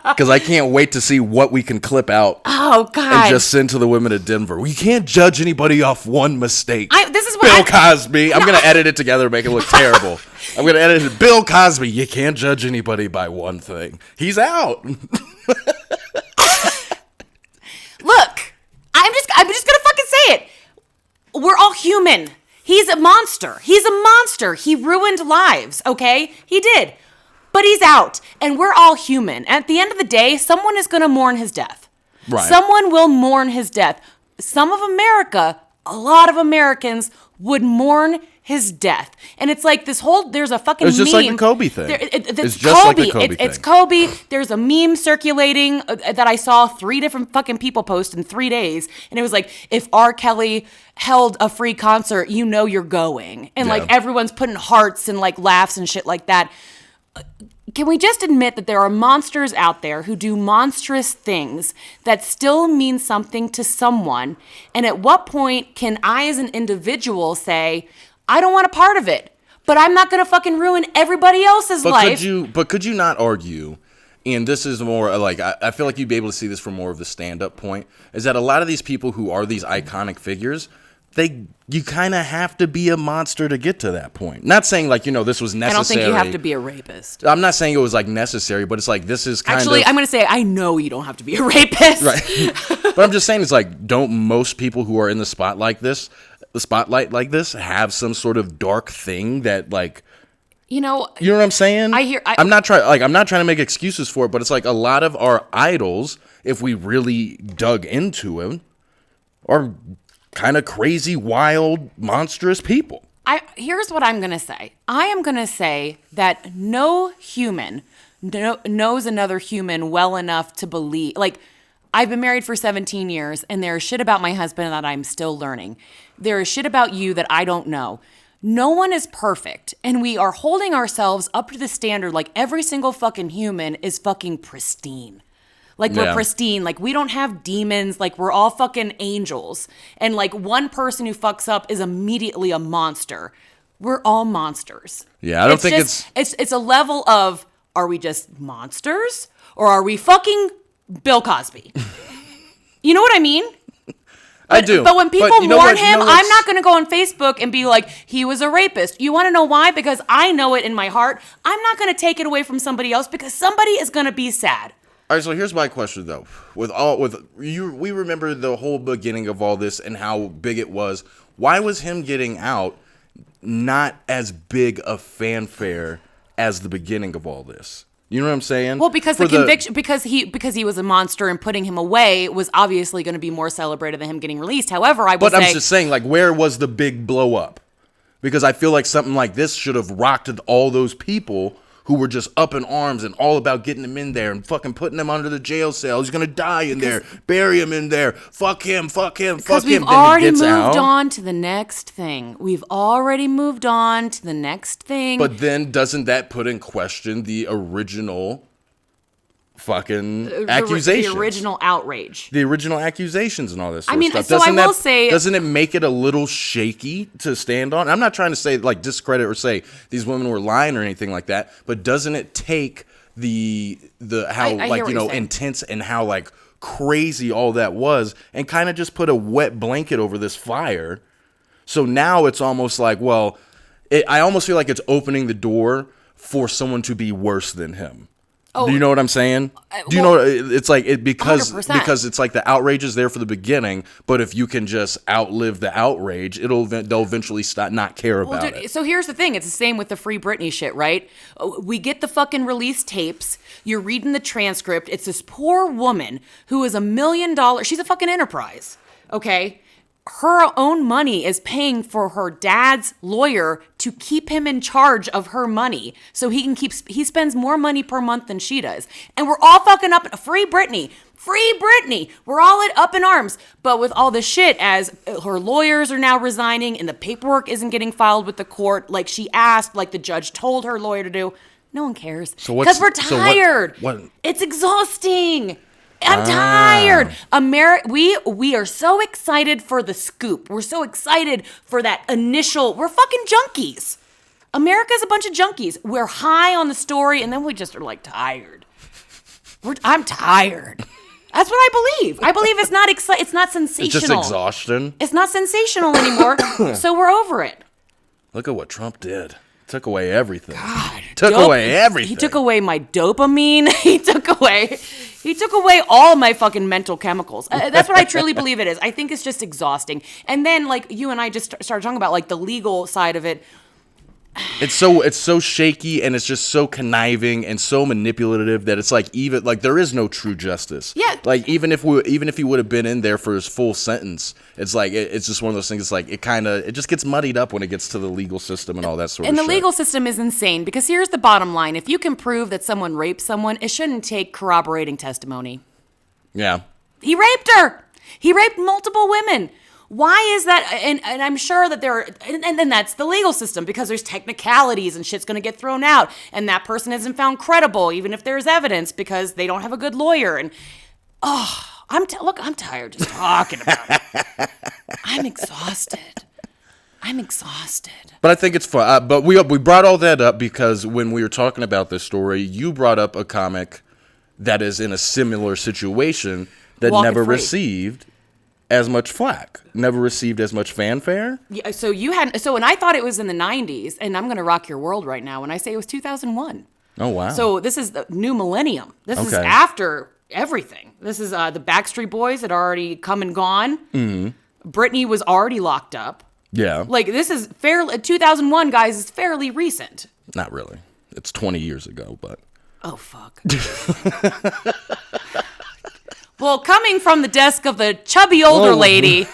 Because I can't wait to see what we can clip out. Oh, God. And just send to the women of Denver. We can't judge anybody off one mistake. This is what Bill Cosby. I'm going to edit it together and make it look terrible. I'm going to edit it. Bill Cosby. You can't judge anybody by one thing. He's out. Look, I'm just going to fucking say it. We're all human. He's a monster. He ruined lives, okay? He did. But he's out, and we're all human. At the end of the day, someone is going to mourn his death. Right. Someone will mourn his death. Some of America, a lot of Americans, would mourn his death. And it's like there's a fucking meme. It's just like the Kobe thing. It's just like the Kobe thing. It's Kobe. There's a meme circulating that I saw 3 different fucking people post in 3 days. And it was like, if R. Kelly held a free concert, you know you're going. And like everyone's putting hearts and like laughs and shit like that. Can we just admit that there are monsters out there who do monstrous things that still mean something to someone? And at what point can I as an individual say, I don't want a part of it, but I'm not going to fucking ruin everybody else's life? Could you not argue, and this is more like, I feel like you'd be able to see this from more of the stand-up point, is that a lot of these people who are these iconic figures, you kind of have to be a monster to get to that point. Not saying like, this was necessary. I don't think you have to be a rapist. I'm not saying it was like necessary, but it's like this is kind of... Actually, I'm going to say I know you don't have to be a rapist. Right. But I'm just saying it's like, don't most people who are in the spotlight like this have some sort of dark thing that like... You know what I'm saying? I'm not trying to make excuses for it, but it's like a lot of our idols, if we really dug into them, are kind of crazy, wild, monstrous people. Here's what I'm going to say. I am going to say that no human knows another human well enough to believe. Like, I've been married for 17 years, and there is shit about my husband that I'm still learning. There is shit about you that I don't know. No one is perfect, and we are holding ourselves up to the standard like every single fucking human is fucking pristine. Like, we're pristine. Like, we don't have demons. Like, we're all fucking angels. And, like, one person who fucks up is immediately a monster. We're all monsters. Yeah, I don't think it's a level of, are we just monsters? Or are we fucking Bill Cosby? You know what I mean? I do. But when people mourn him, I'm not going to go on Facebook and be like, he was a rapist. You want to know why? Because I know it in my heart. I'm not going to take it away from somebody else because somebody is going to be sad. All right, so here's my question though. We remember the whole beginning of all this and how big it was. Why was him getting out not as big a fanfare as the beginning of all this? You know what I'm saying? Well, because the conviction, because he was a monster, and putting him away was obviously going to be more celebrated than him getting released. However, I'm just saying, like, where was the big blow up? Because I feel like something like this should have rocked all those people who were just up in arms and all about getting him in there and fucking putting him under the jail cell. He's going to die in there. Bury him in there. Fuck him, fuck him, fuck him. Because we've already moved on to the next thing. But then doesn't that put in question the original fucking accusations? The original outrage. The original accusations and all this sort of stuff. So I will say... Doesn't it make it a little shaky to stand on? I'm not trying to say, like, discredit or say these women were lying or anything like that, but doesn't it take intense and how, like, crazy all that was and kind of just put a wet blanket over this fire? So now it's almost like, well, I almost feel like it's opening the door for someone to be worse than him. Oh, do you know what I'm saying? Do you know it's like because 100%. It's like the outrage is there for the beginning, but if you can just outlive the outrage, they'll eventually not care about it. So here's the thing: it's the same with the Free Britney shit, right? We get the fucking release tapes. You're reading the transcript. It's this poor woman who is $1 million. She's a fucking enterprise, okay? Her own money is paying for her dad's lawyer to keep him in charge of her money so he spends more money per month than she does. And we're all fucking up. Free Britney. We're all up in arms. But with all this shit, as her lawyers are now resigning and the paperwork isn't getting filed with the court like she asked, like the judge told her lawyer to do, no one cares. Because we're tired. What? It's exhausting. I'm tired. We are so excited for the scoop. We're so excited for that initial. We're fucking junkies. America's a bunch of junkies. We're high on the story, and then we just are like tired. I'm tired. That's what I believe. I believe it's not it's not sensational. It's just exhaustion. It's not sensational anymore. So we're over it. Look at what Trump did. Took away everything. God, took away everything. He took away my dopamine. He took away all my fucking mental chemicals. That's what I truly believe it is. I think it's just exhausting. And then, like, you and I just started talking about, like, the legal side of it. It's so shaky and it's just so conniving and so manipulative that it's like even like there is no true justice. Yeah. Like even if he would have been in there for his full sentence, it's like it's just one of those things. It's like it just gets muddied up when it gets to the legal system and all that sort of shit. And the legal system is insane because here's the bottom line: if you can prove that someone raped someone, it shouldn't take corroborating testimony. Yeah. He raped her. He raped multiple women. Why is that? And I'm sure that and then that's the legal system because there's technicalities and shit's going to get thrown out. And that person isn't found credible, even if there's evidence because they don't have a good lawyer. And, I'm tired just talking about it. I'm exhausted. But I think it's fun. But we brought all that up because when we were talking about this story, you brought up a comic that is in a similar situation that never received as much flack, never received as much fanfare. Yeah, and I thought it was in the 90s, and I'm going to rock your world right now when I say it was 2001. Oh, wow. So this is the new millennium. This is after everything. This is the Backstreet Boys had already come and gone. Mm-hmm. Britney was already locked up. Yeah. Like, this is 2001, guys, is fairly recent. Not really. It's 20 years ago, but. Oh, fuck. Well, coming from the desk of the chubby older lady.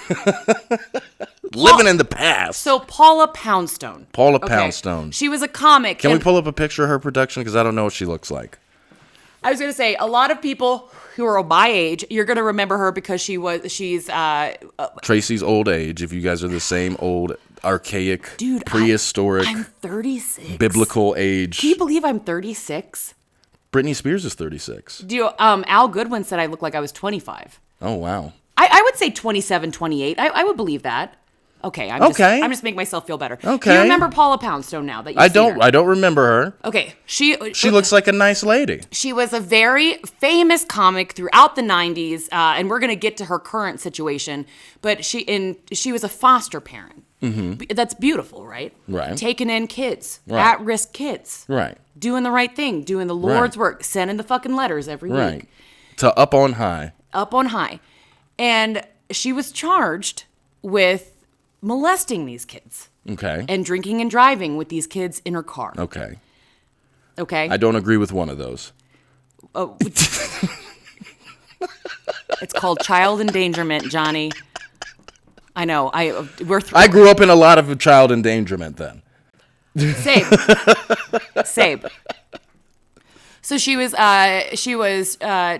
Living in the past. So Paula Poundstone. Poundstone. She was a comic. Can we pull up a picture of her production? Because I don't know what she looks like. I was going to say, a lot of people who are my age, you're going to remember her because she's Tracy's old age, if you guys are the same old, archaic, dude, prehistoric, I'm 36. biblical age. Can you believe I'm 36? Britney Spears is 36. Do you, Al Goodwin said I look like I was 25. Oh, wow. I would say 27, 28. I would believe that. Okay, I'm just making myself feel better. Okay. Do you remember Paula Poundstone now that you I don't remember her. Okay, she looks like a nice lady. She was a very famous comic throughout the 90s, and we're going to get to her current situation, but she was a foster parent. Mm-hmm. That's beautiful, right? Right. Taking in kids, right. at-risk kids. Right. Doing the right thing, doing the Lord's work, sending the fucking letters every week. To Up on High. Up on High. And she was charged with molesting these kids. Okay. And drinking and driving with these kids in her car. Okay. Okay. I don't agree with one of those. Oh. It's called child endangerment, Johnny. I know. I grew up in a lot of child endangerment then. Same. So she was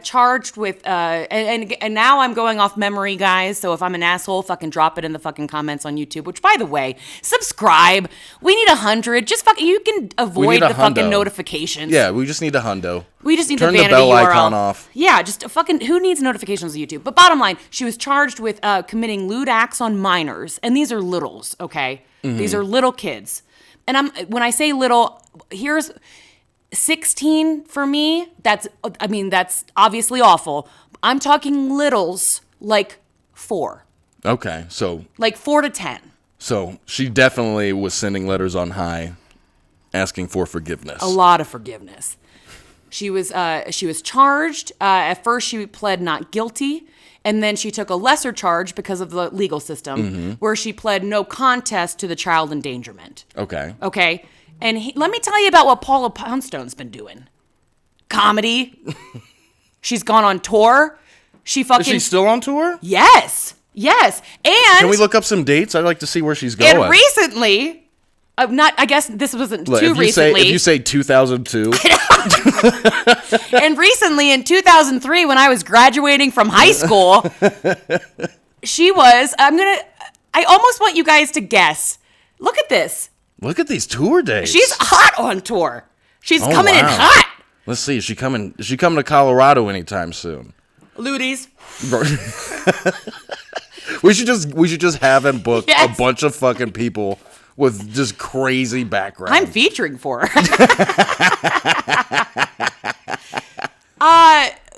charged with and now I'm going off memory, guys. So if I'm an asshole, fucking drop it in the fucking comments on YouTube. Which, by the way, subscribe. We need 100. Just fucking, you can avoid the fucking notifications. Yeah, we just need a hundo. We just need Turn the vanity the bell URL. icon off. Yeah, just fucking, who needs notifications on YouTube? But bottom line, she was charged with committing lewd acts on minors, and these are littles. Okay, These are little kids, and when I say little, here's 16 for me. That's obviously awful. I'm talking littles, like 4. Okay, so like 4 to 10. So she definitely was sending letters on high, asking for forgiveness. A lot of forgiveness. She was charged. At first, she pled not guilty, and then she took a lesser charge because of the legal system, where she pled no contest to the child endangerment. Okay. Okay. And let me tell you about what Paula Poundstone's been doing. Comedy. She's gone on tour. Is she still on tour? Yes. And can we look up some dates? I'd like to see where she's going. And recently. I guess this wasn't too recently. If you say 2002. And recently in 2003, when I was graduating from high school, she was, I almost want you guys to guess. Look at this. Look at these tour dates. She's hot on tour. She's coming in hot. Let's see. Is she coming to Colorado anytime soon? Ludies. We should just have him book a bunch of fucking people with just crazy backgrounds. I'm featuring for her.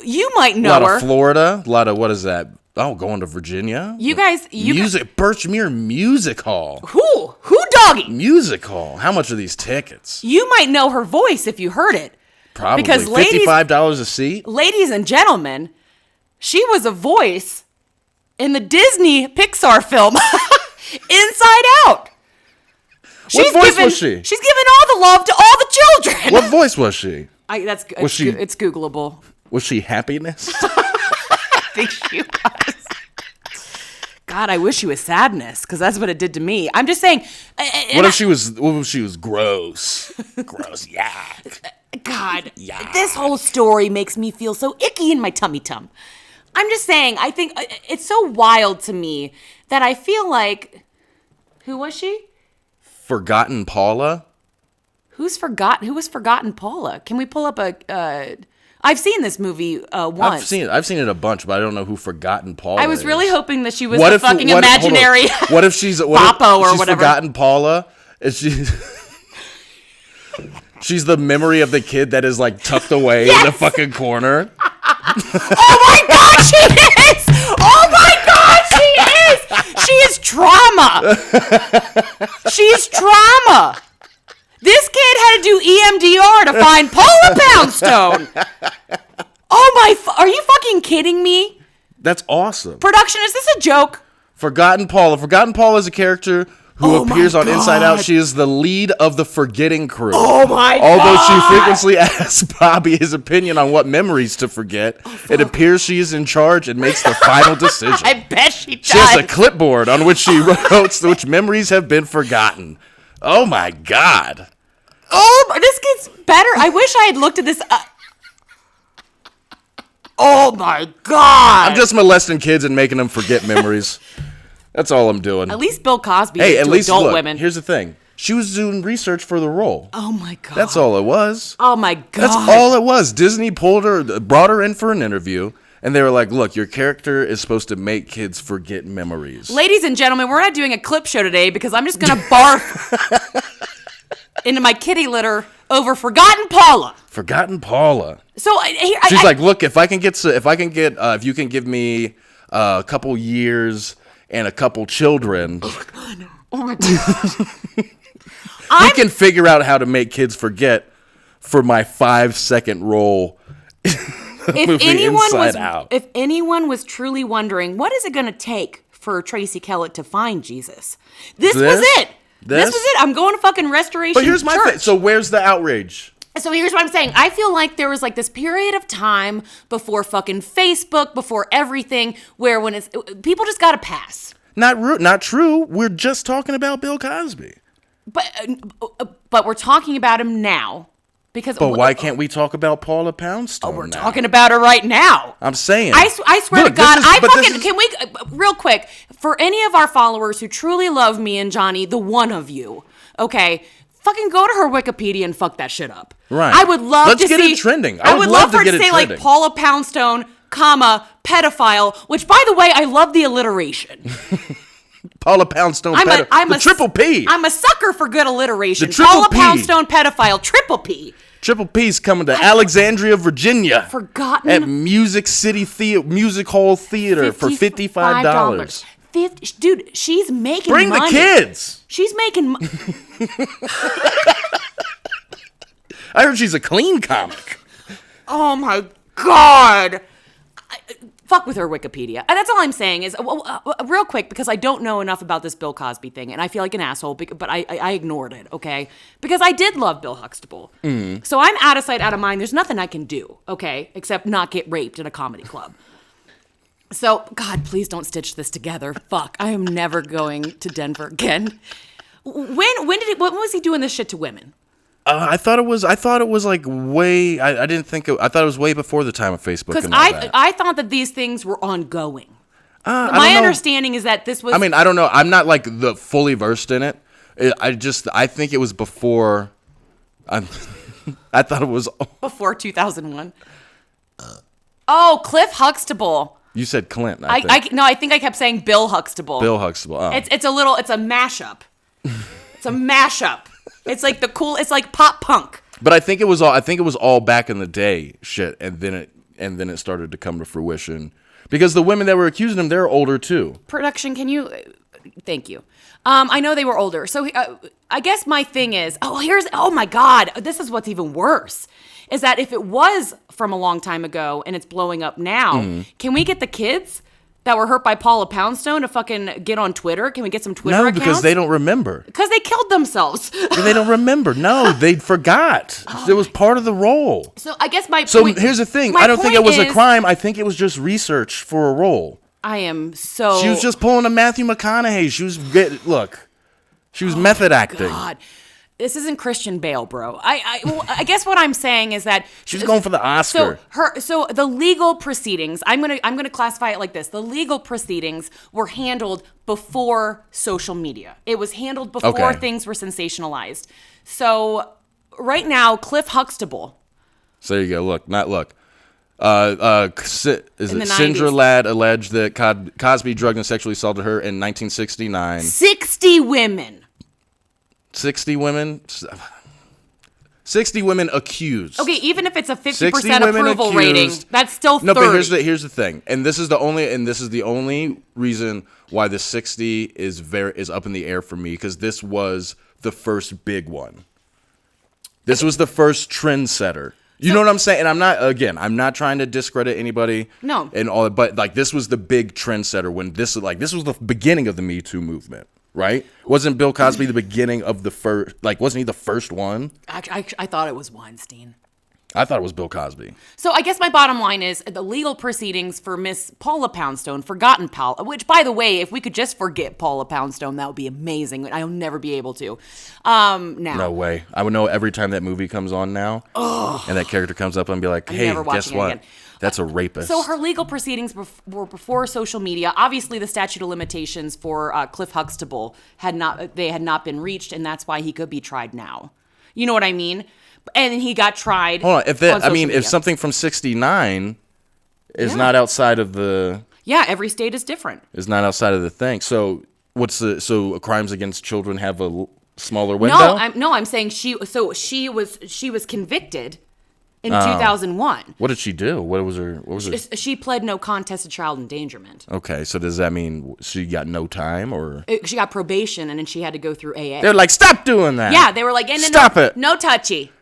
You might know her. A lot of Florida. A lot of, what is that? Oh, going to Virginia. Birchmere Music Hall. Who doggy? Music Hall. How much are these tickets? You might know her voice if you heard it. Probably. Because $55 a seat. Ladies and gentlemen, she was a voice in the Disney Pixar film Inside Out. What voice was she? She's giving all the love to all the children. What voice was she? It's Googleable. Was she happiness? I think she was. God, I wish she was sadness, because that's what it did to me. I'm just saying. What if she was gross? Gross, yuck. God, yuck. This whole story makes me feel so icky in my tummy-tum. I'm just saying, I think it's so wild to me that I feel like, who was she? Forgotten Paula? Who was Forgotten Paula? Can we pull up I've seen this movie once. I've seen it a bunch, but I don't know who Forgotten Paula is. I was really hoping that she was fucking imaginary what if she's Papo or whatever. Forgotten Paula? Is she? She's the memory of the kid that is like tucked away in the fucking corner. Oh my God, she is! Oh my God, she is! She is trauma. She's trauma. This kid had to do EMDR to find Paula Poundstone. Oh my! Are you fucking kidding me? That's awesome. Production, is this a joke? Forgotten Paula. Forgotten Paula is a character who appears on Inside Out. She is the lead of the Forgetting Crew. Oh my God. Although she frequently asks Bobby his opinion on what memories to forget, it appears she is in charge and makes the final decision. I bet she does. She has a clipboard on which she wrote which memories have been forgotten. Oh my God. Oh, this gets better. I wish I had looked at this. Oh my God. I'm just molesting kids and making them forget memories. That's all I'm doing. At least Bill Cosby Hey, did at to least adult look, women. here's the thing. She was doing research for the role. Oh my God. That's all it was. Oh my God. That's all it was. Disney brought her in for an interview, and they were like, look, your character is supposed to make kids forget memories. Ladies and gentlemen, we're not doing a clip show today because I'm just going to barf into my kitty litter over Forgotten Paula. Forgotten Paula. So she's like, look, if you can give me a couple years and a couple children, oh my God. we can figure out how to make kids forget for my 5-second role. If anyone was truly wondering, what is it going to take for Tracy Kellett to find Jesus? This was it. This was it. I'm going to fucking Restoration But here's my Church. thing. So where's the outrage? So here's what I'm saying. I feel like there was like this period of time before fucking Facebook, before everything, where when people just got to pass. Not true. We're just talking about Bill Cosby. But we're talking about him now. But why can't we talk about Paula Poundstone? We're talking about her right now. I'm saying. I swear to God, can we, real quick, for any of our followers who truly love me and Johnny, the one of you, okay, fucking go to her Wikipedia and fuck that shit up. Right. I would love Let's to get see. it trending. I would love for it to say trending. like Paula Poundstone, comma, pedophile, which by the way, I love the alliteration. Paula Poundstone, the triple P. I'm a sucker for good alliteration. The triple Paula P. Poundstone, pedophile, triple P. Triple P's coming to Alexandria, Virginia. Forgotten. At Music Hall Theater for $55. Dude, she's making money. Bring the kids. She's making I heard she's a clean comic. Oh my God. Fuck with her Wikipedia. That's all I'm saying is, real quick, because I don't know enough about this Bill Cosby thing, and I feel like an asshole, but I ignored it, okay? Because I did love Bill Huxtable. Mm. So I'm out of sight, out of mind. There's nothing I can do, okay, except not get raped in a comedy club. So, God, please don't stitch this together. Fuck, I am never going to Denver again. When was he doing this shit to women? I thought it was like way. I thought it was way before the time of Facebook. Because I thought that these things were ongoing. My understanding is that this was. I mean, I don't know. I'm not like the fully versed in it. I think it was before. I thought it was before 2001. Oh, Cliff Huxtable. You said Clint. I think I kept saying Bill Huxtable. Bill Huxtable. Oh. It's a mashup. It's a mashup. It's like it's like pop punk. But I think it was all back in the day shit, and then it started to come to fruition because the women that were accusing him, they're older too. Production, can you? Thank you. I know they were older, so I guess my thing is, oh my God, this is what's even worse, is that if it was from a long time ago and it's blowing up now, can we get the kids that were hurt by Paula Poundstone to fucking get on Twitter? Can we get some Twitter accounts? No, because they don't remember. Because they killed themselves. They don't remember. No, they forgot. It was part of the role. So I guess my point... So here's the thing. I don't think it was a crime. I think it was just research for a role. I am so... She was just pulling a Matthew McConaughey. She was method acting. God. This isn't Christian Bale, bro. I guess what I'm saying is that she's going for the Oscar. So the legal proceedings, I'm gonna classify it like this: the legal proceedings were handled before social media. It was handled before things were sensationalized. So right now, Cliff Huxtable. So there you go. Sindra Ladd alleged that Cosby drugged and sexually assaulted her in 1969. 60 women. 60 women? 60 women accused. Okay, even if it's a 50% approval rating, that's still 30. No, but here's the thing. And this is the only reason why the 60 is up in the air for me, because this was the first big one. This was the first trendsetter. You know what I'm saying? And I'm not trying to discredit anybody. No. And all, but like this was the big trendsetter when this was the beginning of the Me Too movement. Right? Wasn't Bill Cosby the beginning of the first? Like, wasn't he the first one? I thought it was Weinstein. I thought it was Bill Cosby. So I guess my bottom line is the legal proceedings for Miss Paula Poundstone, Forgotten Paula, which, by the way, if we could just forget Paula Poundstone, that would be amazing. I'll never be able to. Now. No way. I would know every time that movie comes on now, and that character comes up and be like, hey, guess what? That's a rapist. So her legal proceedings were before social media. Obviously, the statute of limitations for Cliff Huxtable had not been reached, and that's why he could be tried now. You know what I mean? And he got tried. Hold on. If something from '69 is not outside of the every state is different. Is not outside of the thing. So so crimes against children have a smaller window? I'm saying she was convicted in 2001. What did she do? What was her? She pled no contest to child endangerment. Okay, so does that mean she got no time, or she got probation and then she had to go through AA? They're like, stop doing that. Yeah, they were like, stop it. No touchy.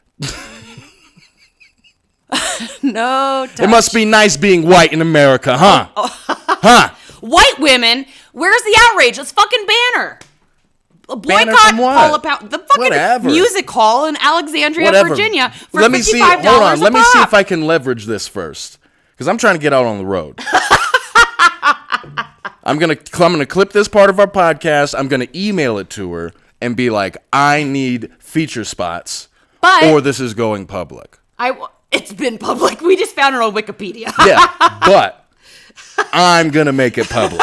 No touch. It must be nice being white in America, huh? Huh? White women? Where's the outrage? Let's fucking ban her. Boycott Paula Pound, the fucking music hall in Alexandria, Virginia for $55 Hold on. Let me see if I can leverage this first, because I'm trying to get out on the road. I'm gonna clip this part of our podcast. I'm gonna email it to her and be like, I need feature spots, or this is going public. It's been public. We just found it on Wikipedia. Yeah, but I'm gonna make it public.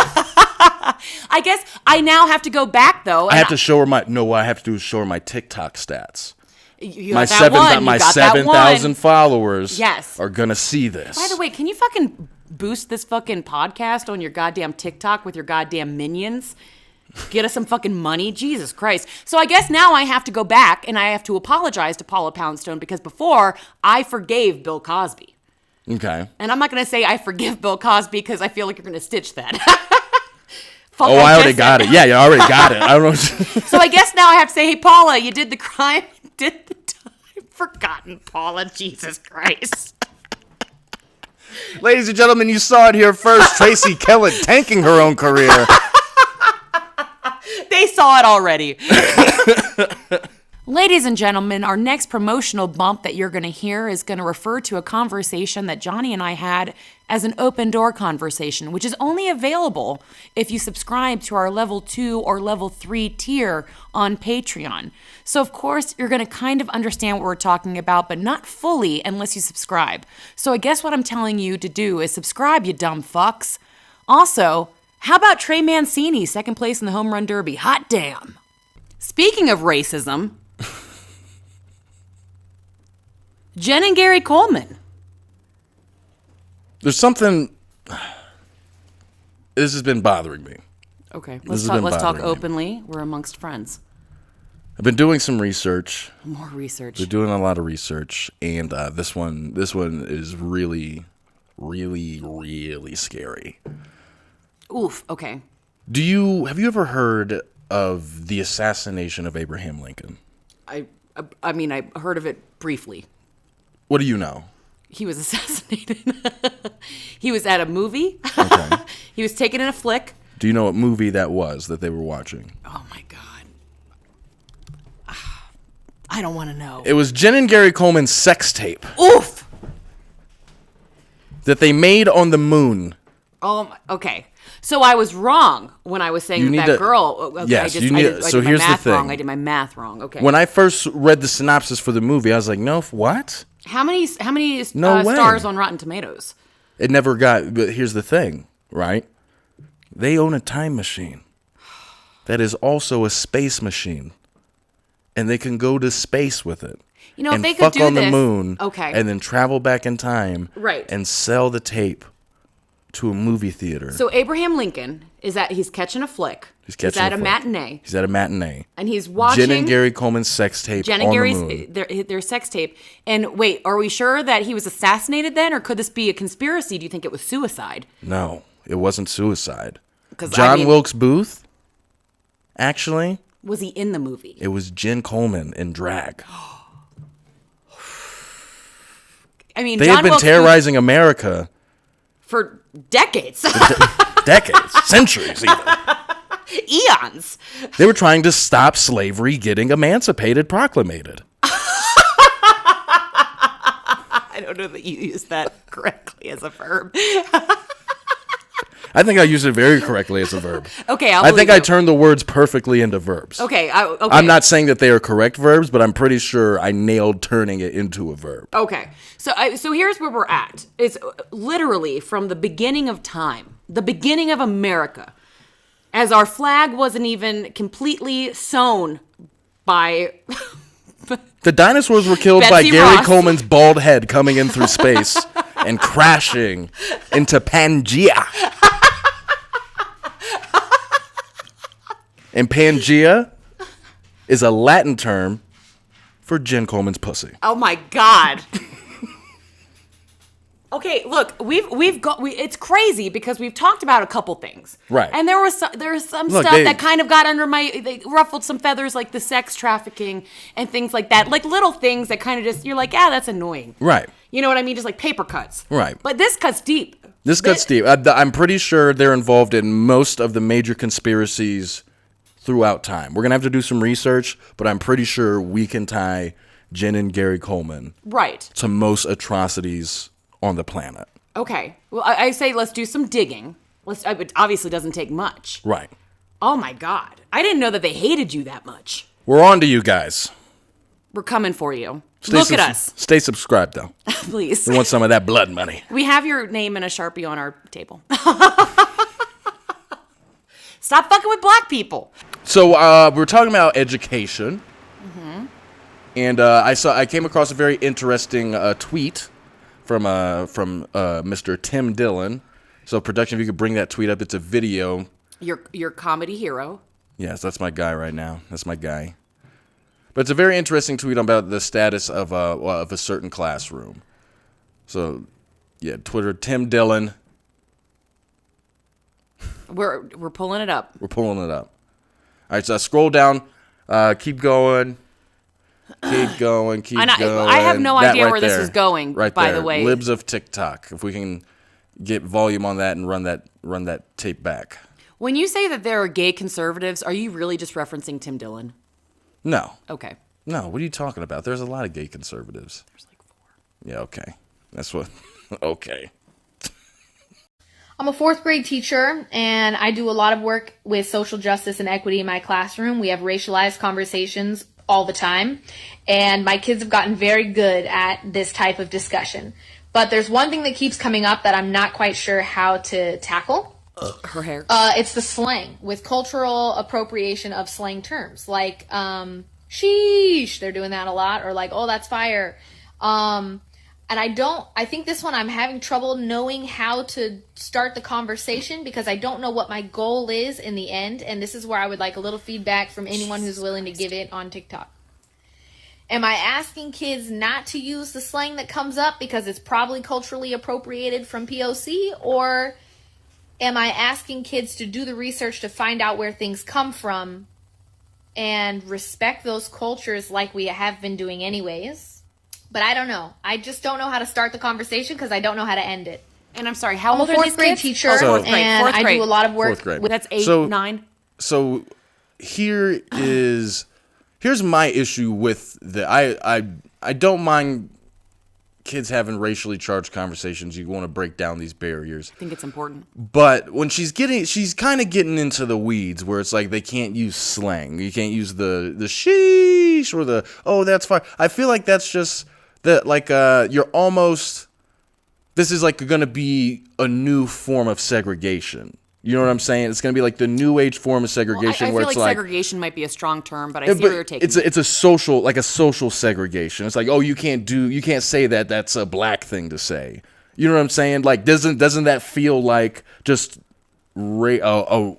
I guess I now have to go back though. I have to show her I have to do is show her my TikTok stats. My 7,000 followers are gonna see this. By the way, can you fucking boost this fucking podcast on your goddamn TikTok with your goddamn minions? Get us some fucking money. Jesus Christ. So I guess now I have to go back and I have to apologize to Paula Poundstone, because before I forgave Bill Cosby. Okay. And I'm not going to say I forgive Bill Cosby because I feel like you're going to stitch that. I already got it. Yeah, you already got it. I don't know. So I guess now I have to say, hey, Paula, you did the crime. You did the time. Forgotten Paula. Jesus Christ. Ladies and gentlemen, you saw it here first. Tracy Kellett tanking her own career. They saw it already. Ladies and gentlemen, our next promotional bump that you're going to hear is going to refer to a conversation that Johnny and I had as an open door conversation, which is only available if you subscribe to our level 2 or level 3 tier on Patreon. So of course, you're going to kind of understand what we're talking about, but not fully unless you subscribe. So I guess what I'm telling you to do is subscribe, you dumb fucks. Also, how about Trey Mancini, second place in the home run derby? Hot damn. Speaking of racism, Jen and Gary Coleman. There's something. This has been bothering me. Okay, let's talk openly. We're amongst friends. I've been doing some research. More research. We're doing a lot of research, and this one is really, really, really scary. Oof. Okay. Have you ever heard of the assassination of Abraham Lincoln? I mean, I heard of it briefly. What do you know? He was assassinated. He was at a movie. Okay. He was taken in a flick. Do you know what movie that was that they were watching? Oh my God. I don't want to know. It was Jen and Gary Coleman's sex tape. Oof. That they made on the moon. Oh, okay. So I was wrong when I was saying that girl. Okay, yes, I did so here's the thing. I did my math wrong. Okay. When I first read the synopsis for the movie, I was like, "No, what? How many stars on Rotten Tomatoes?" It never got. But here's the thing, right? They own a time machine that is also a space machine, and they can go to space with it. You know, and if they could do on this, the moon, okay, and then travel back in time, right, and sell the tape to a movie theater. So Abraham Lincoln he's catching a flick. He's at a matinee. He's at a matinee. And he's watching Jen and Gary Coleman's sex tape Jen and Gary's their sex tape. And wait, are we sure that he was assassinated then, or could this be a conspiracy? Do you think it was suicide? No, it wasn't suicide. John Wilkes Booth, actually. Was he in the movie? It was Jen Coleman in drag. I mean, they had been terrorizing America for decades. Decades. Centuries, even. Eons. They were trying to stop slavery getting emancipated, proclamated. I don't know that you used that correctly as a verb. I think I used it very correctly as a verb. Okay, I think I turned the words perfectly into verbs. Okay, okay. I'm not saying that they are correct verbs, but I'm pretty sure I nailed turning it into a verb. Okay, so here's where we're at. It's literally from the beginning of time, the beginning of America, as our flag wasn't even completely sewn by... The dinosaurs were killed by Betsy Gary Ross. Coleman's bald head coming in through space and crashing into Pangea. And Pangea is a Latin term for Jen Coleman's pussy. Oh my God. Okay, look, it's crazy because we've talked about a couple things. Right. And there was some stuff that kind of got under they ruffled some feathers, like the sex trafficking and things like that. Like little things that kind of just, you're like, that's annoying. Right. You know what I mean? Just like paper cuts. Right. But this cuts deep. This cuts deep. I'm pretty sure they're involved in most of the major conspiracies throughout time. We're going to have to do some research, but I'm pretty sure we can tie Jen and Gary Coleman to most atrocities on the planet. Okay. Well, I say let's do some digging. It obviously doesn't take much. Right. Oh my God. I didn't know that they hated you that much. We're on to you guys. We're coming for you. Look at us. Stay subscribed, though. Please. We want some of that blood money. We have your name and a Sharpie on our table. Stop fucking with black people. So we're talking about education. Mm-hmm. And I came across a very interesting tweet from Mr. Tim Dillon. So production, if you could bring that tweet up, it's a video. Your comedy hero. Yes, that's my guy right now. That's my guy. But it's a very interesting tweet about the status of a certain classroom. So, yeah, Twitter, Tim Dillon. We're pulling it up. We're pulling it up. All right, so I scroll down. Keep going. Keep going. Keep going. I have no idea where this there. is going, right by there. the way. Libs of TikTok. If we can get volume on that and run that tape back. When you say that there are gay conservatives, are you really just referencing Tim Dillon? No. Okay. No, what are you talking about? There's a lot of gay conservatives. There's like 4. Yeah, okay. That's what... Okay. I'm a 4th grade teacher, and I do a lot of work with social justice and equity in my classroom. We have racialized conversations all the time, and my kids have gotten very good at this type of discussion. But there's one thing that keeps coming up that I'm not quite sure how to tackle. Her hair. It's the slang, with cultural appropriation of slang terms. Like, sheesh, they're doing that a lot, or like, oh, that's fire. And I think this one I'm having trouble knowing how to start the conversation because I don't know what my goal is in the end. And this is where I would like a little feedback from anyone who's willing to give it on TikTok. Am I asking kids not to use the slang that comes up because it's probably culturally appropriated from POC? Or am I asking kids to do the research to find out where things come from and respect those cultures like we have been doing anyways? But I don't know. I just don't know how to start the conversation because I don't know how to end it. And I'm sorry, how I'm a old are these 4th grade kids? teacher, Oh, fourth grade. and Fourth I grade. do a lot of work. 4th grade. That's 8, So- 9. So here's my issue with I don't mind kids having racially charged conversations. You want to break down these barriers. I think it's important. But when she's kind of getting into the weeds where it's like they can't use slang. You can't use the sheesh or the, oh, that's fine. I feel like that's just that, like, you're almost, this is like going to be a new form of segregation. You know what I'm saying? It's going to be like the new age form of segregation. I where feel it's like segregation might be a strong term, but I see where you're taking it's a social, like a social segregation. It's like, oh, you can't say that. That's a black thing to say. You know what I'm saying? Like, doesn't that feel like just racism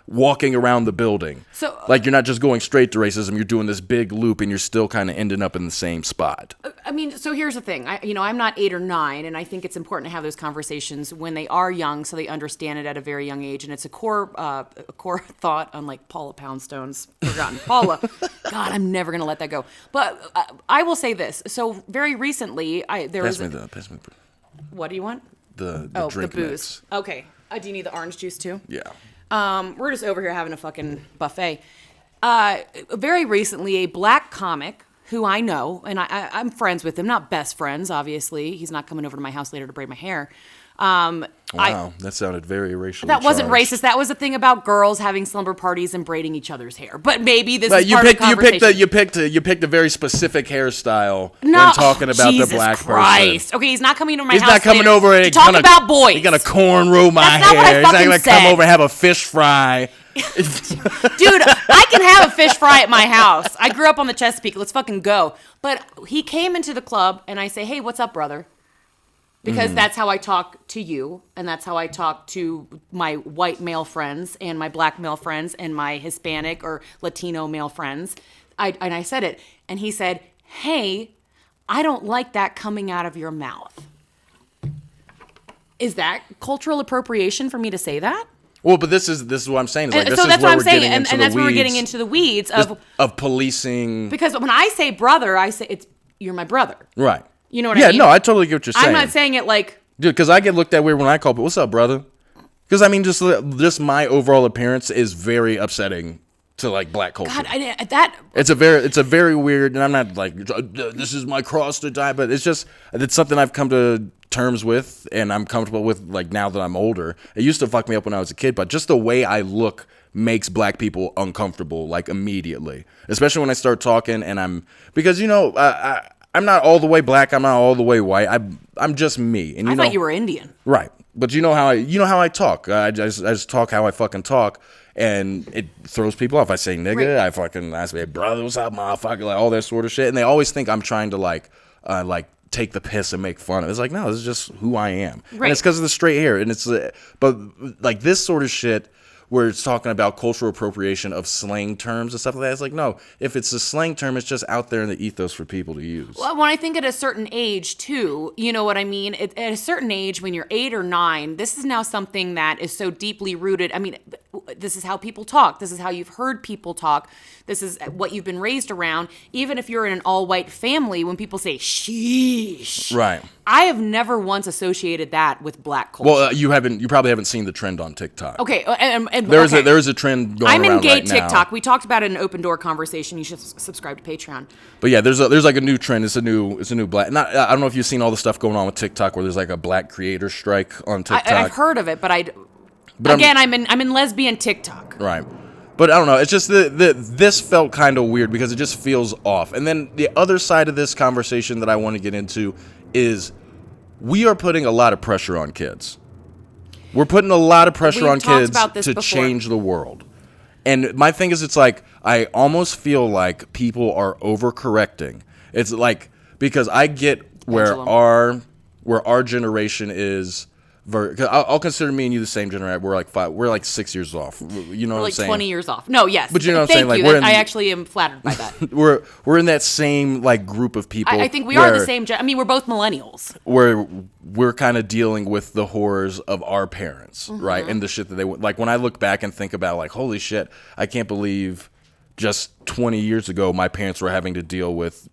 walking around the building? So, like, you're not just going straight to racism. You're doing this big loop, and you're still kind of ending up in the same spot. I mean, so here's the thing. I'm not 8 or 9, and I think it's important to have those conversations when they are young, so they understand it at a very young age. And it's a core thought, unlike Paula Poundstone's forgotten. Paula, God, I'm never gonna let that go. But I will say this. So very recently, Pass me the What do you want? the drink the booze. mix. Okay. Do you need the orange juice too? Yeah. We're just over here having a fucking buffet. Very recently, a black comic who I know, and I'm friends with him, not best friends, obviously. He's not coming over to my house later to braid my hair. Wow, that sounded very racially That wasn't charged. racist. That was a thing about girls having slumber parties and braiding each other's hair. But maybe this But is part of the conversation. you picked a very specific hairstyle No, when talking about Jesus the black Christ. person. Okay, he's not coming to my He's house not coming later over to and talk about boys. He's gonna cornrow my That's not what I hair. He's not fucking gonna come said. over and have a fish fry. Dude, I can have a fish fry at my house. I grew up on the Chesapeake. Let's fucking go. But he came into the club and I say, hey, what's up, brother? Because that's how I talk to you. And that's how I talk to my white male friends and my black male friends and my Hispanic or Latino male friends. And I said it. And he said, hey, I don't like that coming out of your mouth. Is that cultural appropriation for me to say that? Well, but this is what I'm saying. This So is that's where what I'm we're saying, getting and into that's the where we're weeds getting into the weeds of policing. because when I say brother, I say you're my brother. Right. You know what I Yeah, mean? no, I totally get what you're saying. I'm not saying it like Dude, because I get looked at weird when I call people, what's up, brother? Because, I mean, just my overall appearance is very upsetting to, like, black culture. God. It's a very weird, and I'm not like, this is my cross to die, but it's something I've come to terms with, and I'm comfortable with, like, now that I'm older. It used to fuck me up when I was a kid, but just the way I look makes black people uncomfortable, like, immediately. Especially when I start talking, and because, you know, I'm not all the way black, I'm not all the way white, I'm just me. And I thought you were Indian. Right. But you know how I talk. I just talk how I fucking talk, and it throws people off. I say nigga, Right. I say brother, what's up, motherfucker, like all that sort of shit, and they always think I'm trying to like take the piss and make fun of it. It's like, no, this is just who I am. Right. And it's because of the straight hair, and it's but like this sort of shit where it's talking about cultural appropriation of slang terms and stuff like that. It's like, no, if it's a slang term, it's just out there in the ethos for people to use. Well, when I think at a certain age, too, you know what I mean? At a certain age, when you're 8 or 9, this is now something that is so deeply rooted. I mean, this is how people talk. This is how you've heard people talk. This is what you've been raised around. Even if you're in an all-white family, when people say, sheesh. Right. I have never once associated that with black culture. Well, you probably haven't seen the trend on TikTok. Okay, and There is a trend going I'm around in gay right now. TikTok. We talked about it in an open door conversation. You should subscribe to Patreon. But yeah, there's like a new trend. It's a new black. I don't know if you've seen all the stuff going on with TikTok where there's like a black creator strike on TikTok. I've heard of it, but I'm in lesbian TikTok. Right. But I don't know. It's just this felt kind of weird because it just feels off. And then the other side of this conversation that I want to get into is we are putting a lot of pressure on kids. We're putting a lot of pressure We've on talked kids about this to before. change the world. And my thing is, it's like, I almost feel like people are overcorrecting. It's like, because I get where Pendulum. our generation is. I'll consider me and you the same generation. We're like 6 years off. You know what I'm saying? 20 years off. No, yes. But you know what I'm saying? Thank Like, you. I actually am flattered by that. we're in that same like group of people. I think we are the same. I mean, we're both millennials. Where we're kind of dealing with the horrors of our parents, Mm-hmm. right? And the shit that they like. When I look back and think about like, holy shit, I can't believe just 20 years ago my parents were having to deal with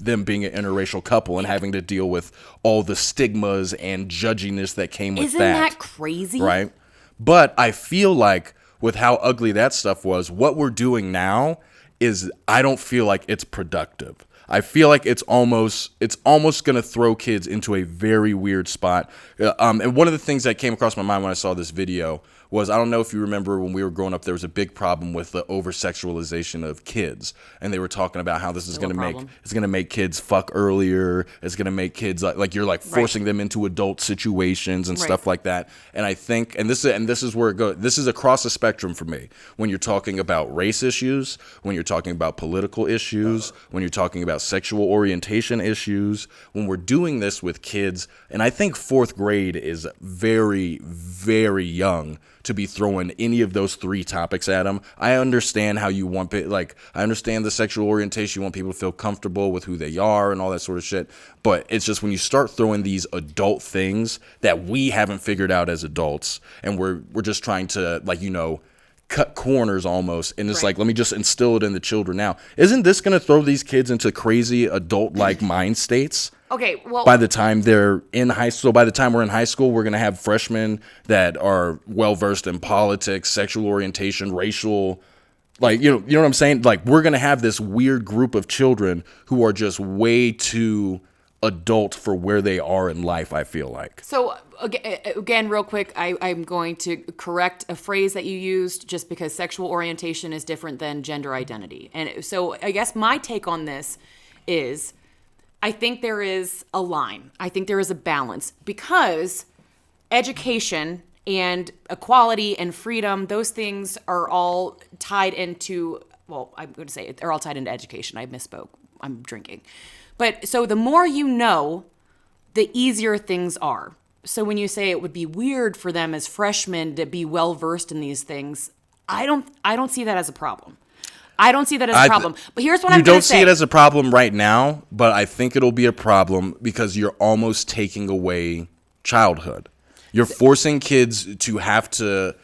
them being an interracial couple and having to deal with all the stigmas and judginess that came with Isn't that crazy? Right? But I feel like with how ugly that stuff was, what we're doing now is I don't feel like it's productive. I feel like it's almost going to throw kids into a very weird spot. And one of the things that came across my mind when I saw this video was, I don't know if you remember when we were growing up, there was a big problem with the over-sexualization of kids. And they were talking about how this is going to make kids fuck earlier. It's going to make kids like you're like forcing them into adult situations and stuff like that. And I think, and this is where it goes. This is across the spectrum for me. When you're talking about race issues, when you're talking about political issues, when you're talking about sexual orientation issues, when we're doing this with kids, and I think 4th grade is very, very young to be throwing any of those 3 topics at them. I understand how you want, I understand the sexual orientation. You want people to feel comfortable with who they are and all that sort of shit. But it's just when you start throwing these adult things that we haven't figured out as adults, and we're just trying to, like, you know, cut corners almost, and it's like, let me just instill it in the children now. Isn't this going to throw these kids into crazy adult-like mind states? Okay, well, By the time they're in high school, by the time we're in high school, we're going to have freshmen that are well-versed in politics, sexual orientation, racial Like, you know what I'm saying? Like, we're going to have this weird group of children who are just way too adult for where they are in life, I feel like. So, again, real quick, I'm going to correct a phrase that you used just because sexual orientation is different than gender identity. And so I guess my take on this is I think there is a line. I think there is a balance because education and equality and freedom, those things are all tied into, well, I'm going to say they're all tied into education. I misspoke. I'm drinking. But so the more you know, the easier things are. So when you say it would be weird for them as freshmen to be well versed in these things, I don't see that as a problem. I don't see that as a problem. But here's what I'm going to say. You don't see it as a problem right now, but I think it'll be a problem because you're almost taking away childhood. You're forcing kids to have to,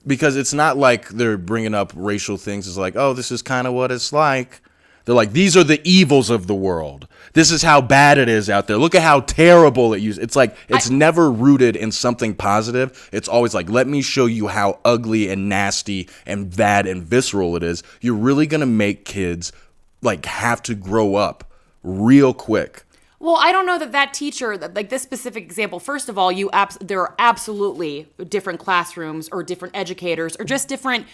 because it's not like they're bringing up racial things. It's like, oh, this is kind of what it's like. They're like, these are the evils of the world. This is how bad it is out there. Look at how terrible it is. It's like, it's never rooted in something positive. It's always like, let me show you how ugly and nasty and bad and visceral it is. You're really going to make kids like have to grow up real quick. Well, I don't know that teacher, like this specific example, first of all, there are absolutely different classrooms or different educators or just different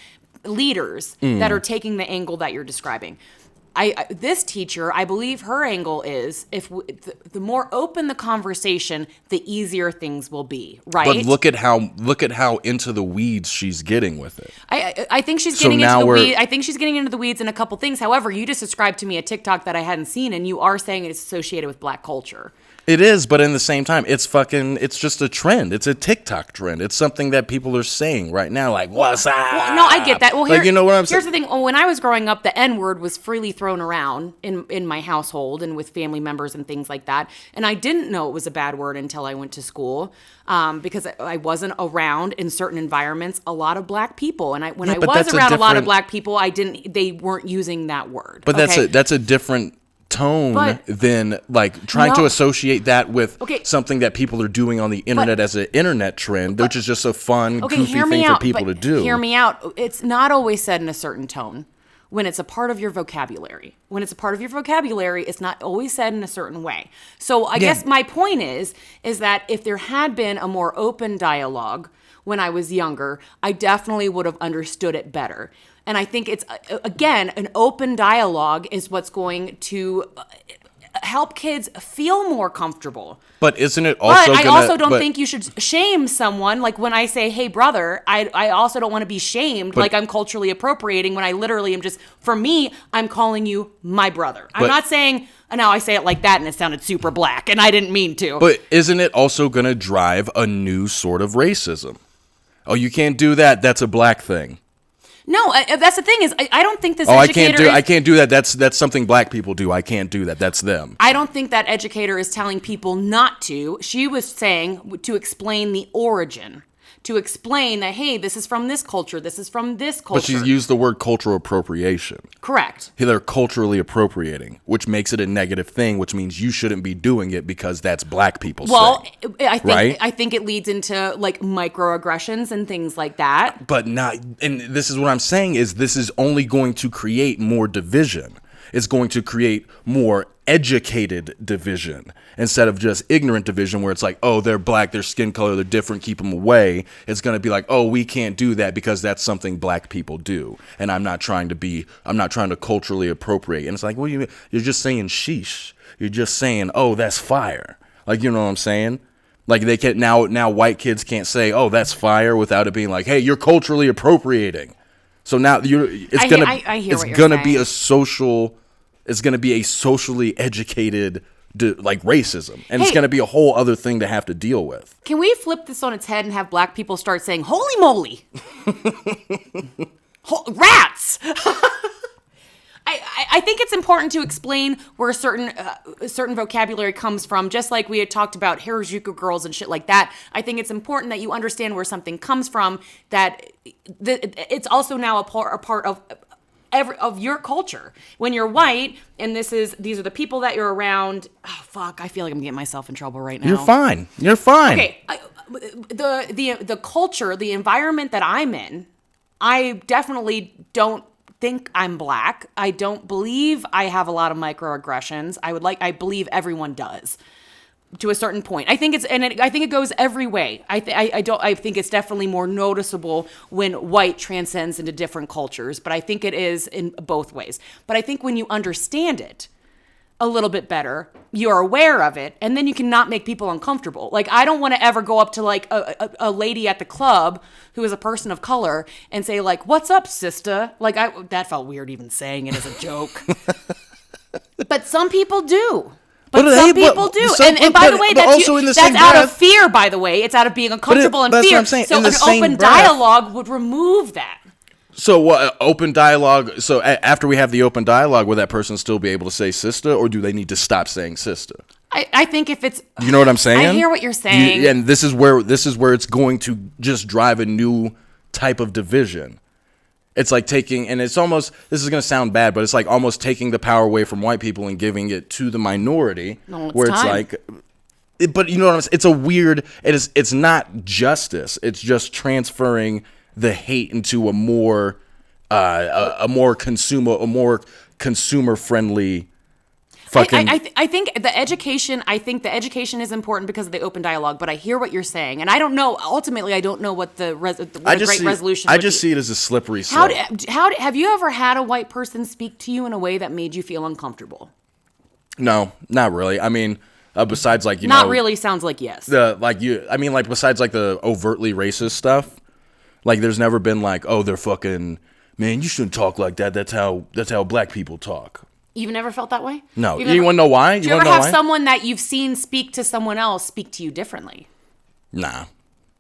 leaders that are taking the angle that you're describing. This teacher, I believe her angle is the more open the conversation, the easier things will be, right? But look at how into the weeds she's getting with it. I think she's getting into the weeds. I think she's getting into the weeds in a couple things. However, you just described to me a TikTok that I hadn't seen, and you are saying it's associated with Black culture. It is, but in the same time, it's just a trend. It's a TikTok trend. It's something that people are saying right now, like, what's up? Well, no, I get that. Well, you know what I'm saying? Here's the thing. When I was growing up, the N-word was freely thrown around in my household and with family members and things like that. And I didn't know it was a bad word until I went to school because I wasn't around in certain environments a lot of Black people. And when I was around a lot of Black people, they weren't using that word. But that's a different tone than like trying to associate that with something that people are doing on the internet as an internet trend, which is just a fun, goofy thing for people to do. Hear me out. It's not always said in a certain tone when it's a part of your vocabulary. When it's a part of your vocabulary, it's not always said in a certain way. So I guess my point is that if there had been a more open dialogue when I was younger, I definitely would have understood it better. And I think it's, again, an open dialogue is what's going to help kids feel more comfortable. But isn't it also I also don't think you should shame someone. Like when I say, hey, brother, I also don't want to be shamed like I'm culturally appropriating when I literally am just, for me, I'm calling you my brother. I'm not saying, now I say it like that and it sounded super Black and I didn't mean to. But isn't it also going to drive a new sort of racism? Oh, you can't do that. That's a Black thing. No, that's the thing is I don't think this educator I can't do that. That's something Black people do. I can't do that. That's them. I don't think that educator is telling people not to. She was saying to explain the origin. To explain that, hey, this is from this culture, this is from this culture. But she used the word cultural appropriation. Correct. They're culturally appropriating, which makes it a negative thing, which means you shouldn't be doing it because that's Black people's thing. I think it leads into like microaggressions and things like that. But not, and this is what I'm saying is this is only going to create more division. It's going to create more educated division instead of just ignorant division where it's like, oh, they're Black, their skin color, they're different, keep them away. It's going to be like, oh, we can't do that because that's something Black people do. And I'm not trying to culturally appropriate. And it's like, what do you mean? You're just saying sheesh. You're just saying, oh, that's fire. Like, you know what I'm saying? Like they can't now white kids can't say, oh, that's fire without it being like, hey, you're culturally appropriating. So now it's going to be a socially educated like racism, and it's going to be a whole other thing to have to deal with. Can we flip this on its head and have Black people start saying holy moly rats? I think it's important to explain where certain vocabulary comes from, just like we had talked about Harajuku girls and shit like that. I think it's important that you understand where something comes from, that it's also now a part of your culture. When you're white and these are the people that you're around. Oh fuck, I feel like I'm getting myself in trouble right now. You're fine. Okay, the culture, the environment that I'm in, I definitely don't think I'm black. I don't believe I have a lot of microaggressions. I believe everyone does. To a certain point, I think I think it goes every way. I think it's definitely more noticeable when white transcends into different cultures, but I think it is in both ways. But I think when you understand it a little bit better, you're aware of it, and then you can not make people uncomfortable. Like, I don't want to ever go up to like a lady at the club who is a person of color and say like, "What's up, sister?" Like, that felt weird even saying it as a joke. But some people do. But some people do. And by the way, that's out of fear, by the way. It's out of being uncomfortable and fear. So an open dialogue would remove that. So what, open dialogue, so after we have the open dialogue, will that person still be able to say sister, or do they need to stop saying sister? I think if it's... You know what I'm saying? I hear what you're saying. And this is where it's going to just drive a new type of division. It's like taking, and it's almost, this is going to sound bad, but it's like almost taking the power away from white people and giving it to the minority. No, where it's like, but you know what I'm saying? It's a weird, it's not justice. It's just transferring the hate into a more consumer friendly fucking. I think the education is important because of the open dialogue, but I hear what you're saying, and I don't know. Ultimately, I don't know what the resolution. I just see it as a slippery slope. How have you ever had a white person speak to you in a way that made you feel uncomfortable? No, not really. I mean, besides like not really sounds like yes. Besides like the overtly racist stuff, like there's never been like, oh, they're fucking, man, you shouldn't talk like that. That's how black people talk. You've never felt that way? No. You want to know why? Do you ever have someone that you've seen speak to someone else speak to you differently? Nah.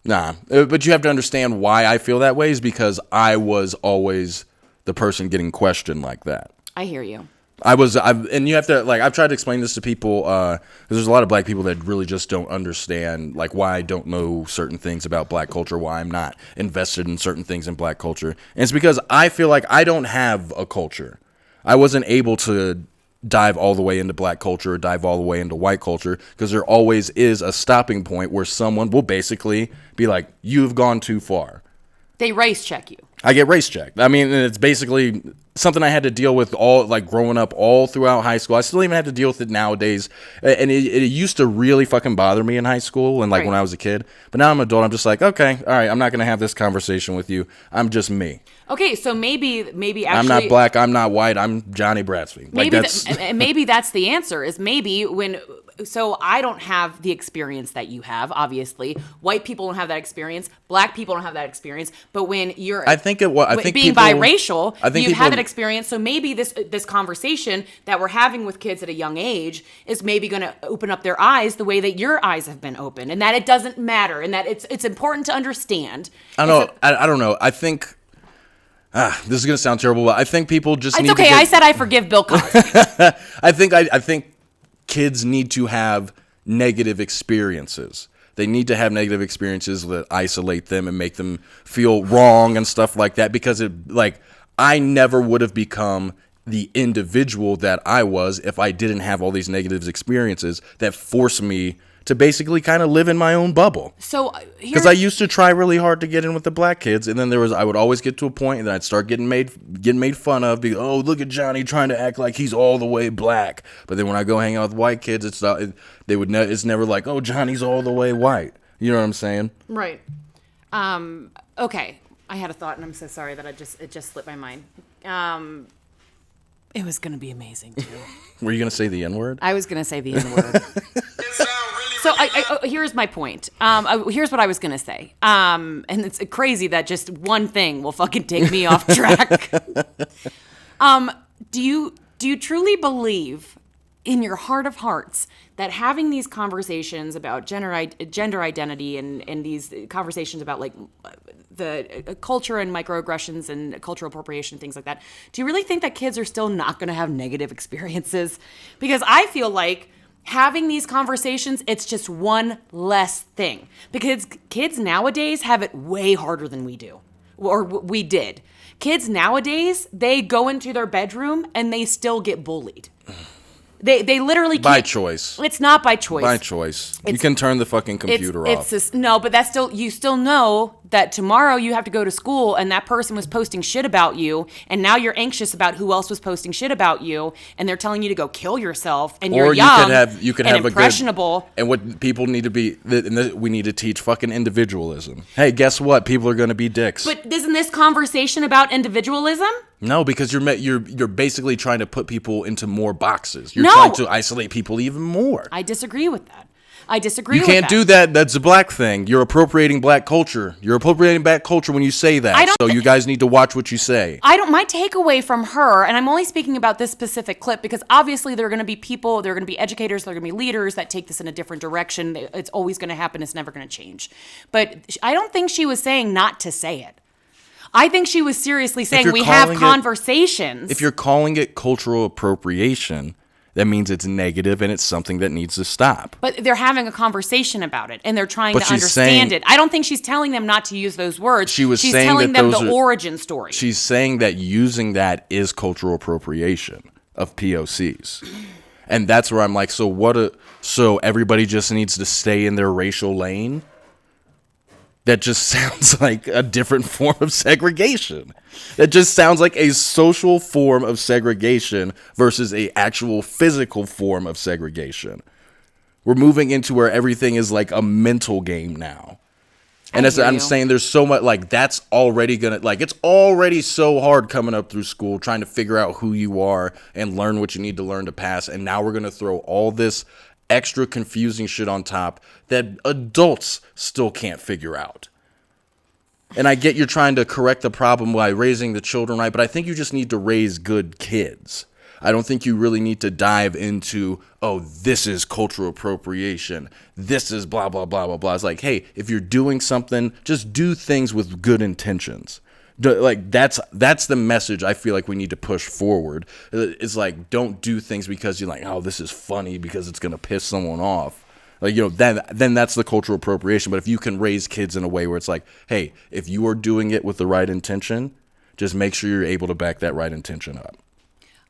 But you have to understand why I feel that way is because I was always the person getting questioned like that. I hear you. And you have to, like, I've tried to explain this to people, because there's a lot of black people that really just don't understand, like, why I don't know certain things about black culture, why I'm not invested in certain things in black culture. And it's because I feel like I don't have a culture. I wasn't able to dive all the way into black culture or dive all the way into white culture because there always is a stopping point where someone will basically be like, you've gone too far. They race check you. I get race checked. I mean, it's basically something I had to deal with all, like, growing up all throughout high school. I still even have to deal with it nowadays. And it used to really fucking bother me in high school and, like, right. when I was a kid. But now I'm an adult. I'm just like, okay, all right, I'm not going to have this conversation with you. I'm just me. Okay, so maybe actually... I'm not black, I'm not white, I'm Johnny Bratsby. Maybe that's the answer, is maybe when... So I don't have the experience that you have, obviously. White people don't have that experience. Black people don't have that experience. But when you're being biracial, you have that experience. So maybe this conversation that we're having with kids at a young age is maybe going to open up their eyes the way that your eyes have been opened, and that it doesn't matter, and that it's important to understand. I don't know. I think... this is going to sound terrible, but I think people just need okay. I said I forgive Bill Cosby. I think kids need to have negative experiences. They need to have negative experiences that isolate them and make them feel wrong and stuff like that, because I never would have become the individual that I was if I didn't have all these negative experiences that force me to basically kind of live in my own bubble. So, because I used to try really hard to get in with the black kids, and then I would always get to a point, and then I'd start getting made fun of. Oh, look at Johnny trying to act like he's all the way black. But then when I go hang out with white kids, it's never like, oh, Johnny's all the way white. You know what I'm saying? Right. Okay. I had a thought, and I'm so sorry that it just slipped my mind. It was going to be amazing too. Were you going to say the N-word? I was going to say the N-word. So here's my point. Here's what I was going to say. And it's crazy that just one thing will fucking take me off track. Do you truly believe in your heart of hearts that having these conversations about gender identity and these conversations about like the culture and microaggressions and cultural appropriation, things like that, do you really think that kids are still not going to have negative experiences? Because I feel like having these conversations, it's just one less thing. Because kids nowadays have it way harder than we do, or we did. Kids nowadays, they go into their bedroom and they still get bullied. They literally can't. By choice. It's not by choice. By choice. You can turn the fucking computer off. No, but that's still, you still know that tomorrow you have to go to school and that person was posting shit about you, and now you're anxious about who else was posting shit about you, and they're telling you to go kill yourself, and you're young you could and have impressionable. And what people need to be, we need to teach fucking individualism. Hey, guess what? People are going to be dicks. But isn't this conversation about individualism? No, because you're basically trying to put people into more boxes. You're No. trying to isolate people even more. I disagree with that. I disagree You with can't that. do that. That's a black thing. You're appropriating black culture. You're appropriating black culture when you say that. So you guys need to watch what you say. My takeaway from her, and I'm only speaking about this specific clip because obviously there are going to be people, there are going to be educators, there are going to be leaders that take this in a different direction. It's always going to happen. It's never going to change. But I don't think she was saying not to say it. I think she was seriously saying we have conversations. If you're calling it cultural appropriation, that means it's negative and it's something that needs to stop. But they're having a conversation about it, and they're trying to understand it. I don't think she's telling them not to use those words. She's telling them the origin story. She's saying that using that is cultural appropriation of POCs. And that's where I'm like, so everybody just needs to stay in their racial lane? That just sounds like a different form of segregation. That just sounds like a social form of segregation versus a actual physical form of segregation. We're moving into where everything is like a mental game now. And as I'm saying, there's so much, like, that's already gonna, like, it's already so hard coming up through school, trying to figure out who you are and learn what you need to learn to pass. And now we're gonna throw all this extra confusing shit on top that adults still can't figure out. And I get you're trying to correct the problem by raising the children right, but I think you just need to raise good kids. I don't think you really need to dive into, oh, this is cultural appropriation. This is blah, blah, blah, blah, blah. It's like, hey, if you're doing something, just do things with good intentions. Like, that's the message I feel like we need to push forward. It's like, don't do things because you're like, oh, this is funny because it's going to piss someone off. Like, you know, then that's the cultural appropriation. But if you can raise kids in a way where it's like, hey, if you are doing it with the right intention, just make sure you're able to back that right intention up.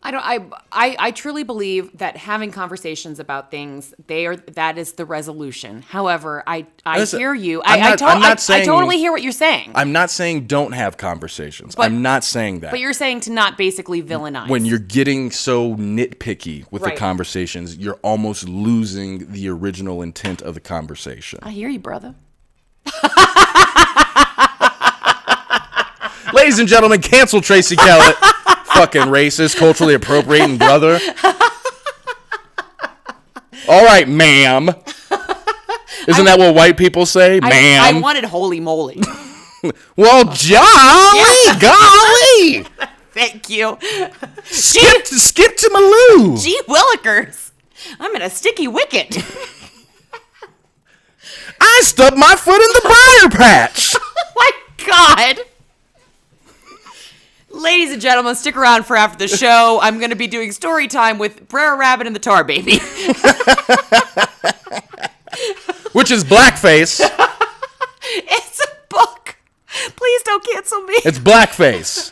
I truly believe that having conversations about things, that is the resolution. However, I hear you. I totally hear what you're saying. I'm not saying don't have conversations. I'm not saying that. But you're saying to not basically villainize. When you're getting so nitpicky with the conversations, you're almost losing the original intent of the conversation. I hear you, brother. Ladies and gentlemen, cancel Tracy Kellett. Fucking racist, culturally appropriating brother. All right, ma'am. Isn't that what white people say? Ma'am. I wanted holy moly. Well, golly. Thank you. Skip to Malou. Gee willikers. I'm in a sticky wicket. I stubbed my foot in the briar patch. Oh my God. Ladies and gentlemen, stick around for after the show. I'm going to be doing story time with Brer Rabbit and the Tar Baby. Which is blackface. It's a book. Please don't cancel me. It's blackface.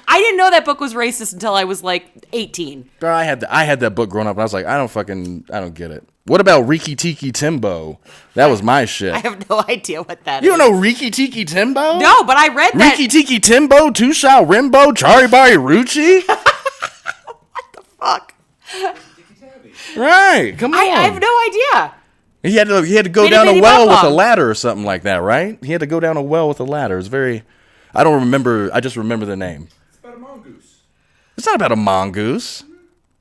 I didn't know that book was racist until I was like 18. Bro, I had that book growing up, and I was like, I don't get it. What about Riki Tiki Timbo? That was my shit. I have no idea what that is. You don't know Riki Tiki Timbo? No, but I read that. Riki Tiki Timbo, Tusha Rimbo, Charibari Ruchi? What the fuck? Right, come on. I have no idea. He had to go down a well with a ladder or something like that, right? He had to go down a well with a ladder. It's very... I don't remember. I just remember the name. It's about a mongoose. It's not about a mongoose.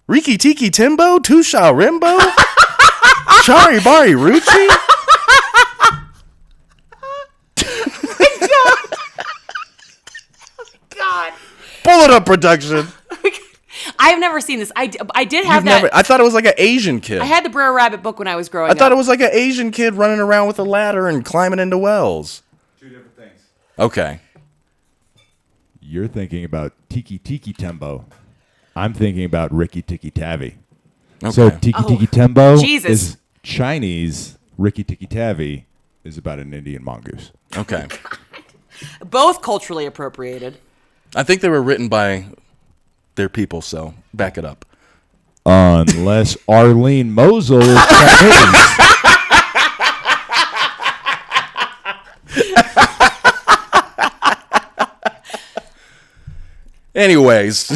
Riki Tiki Timbo, Tusha Rimbo, Charibari Ruchi. God. Pull it up, production. I've never seen this. I did have that. I thought it was like an Asian kid. I had the Brer Rabbit book when I was growing up. I thought it was like an Asian kid running around with a ladder and climbing into wells. Two different things. Okay. You're thinking about Tiki Tiki Tembo. I'm thinking about Riki Tiki Tavi. Okay. So Tiki Tiki Tembo Jesus. is Chinese. Riki Tiki Tavi is about an Indian mongoose. Okay. Both culturally appropriated. I think they were written by their people, so back it up. Unless Arlene Mosel is Chinese. Anyways,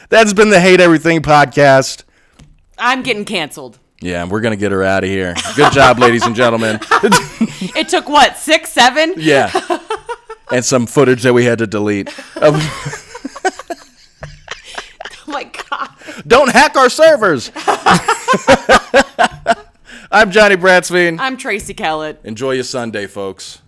that's been the Hate Everything podcast. I'm getting canceled. Yeah, we're going to get her out of here. Good job, ladies and gentlemen. It took, what, 6, 7? Yeah. And some footage that we had to delete. Oh, my God. Don't hack our servers. I'm Johnny Bratsveen. I'm Tracy Kellett. Enjoy your Sunday, folks.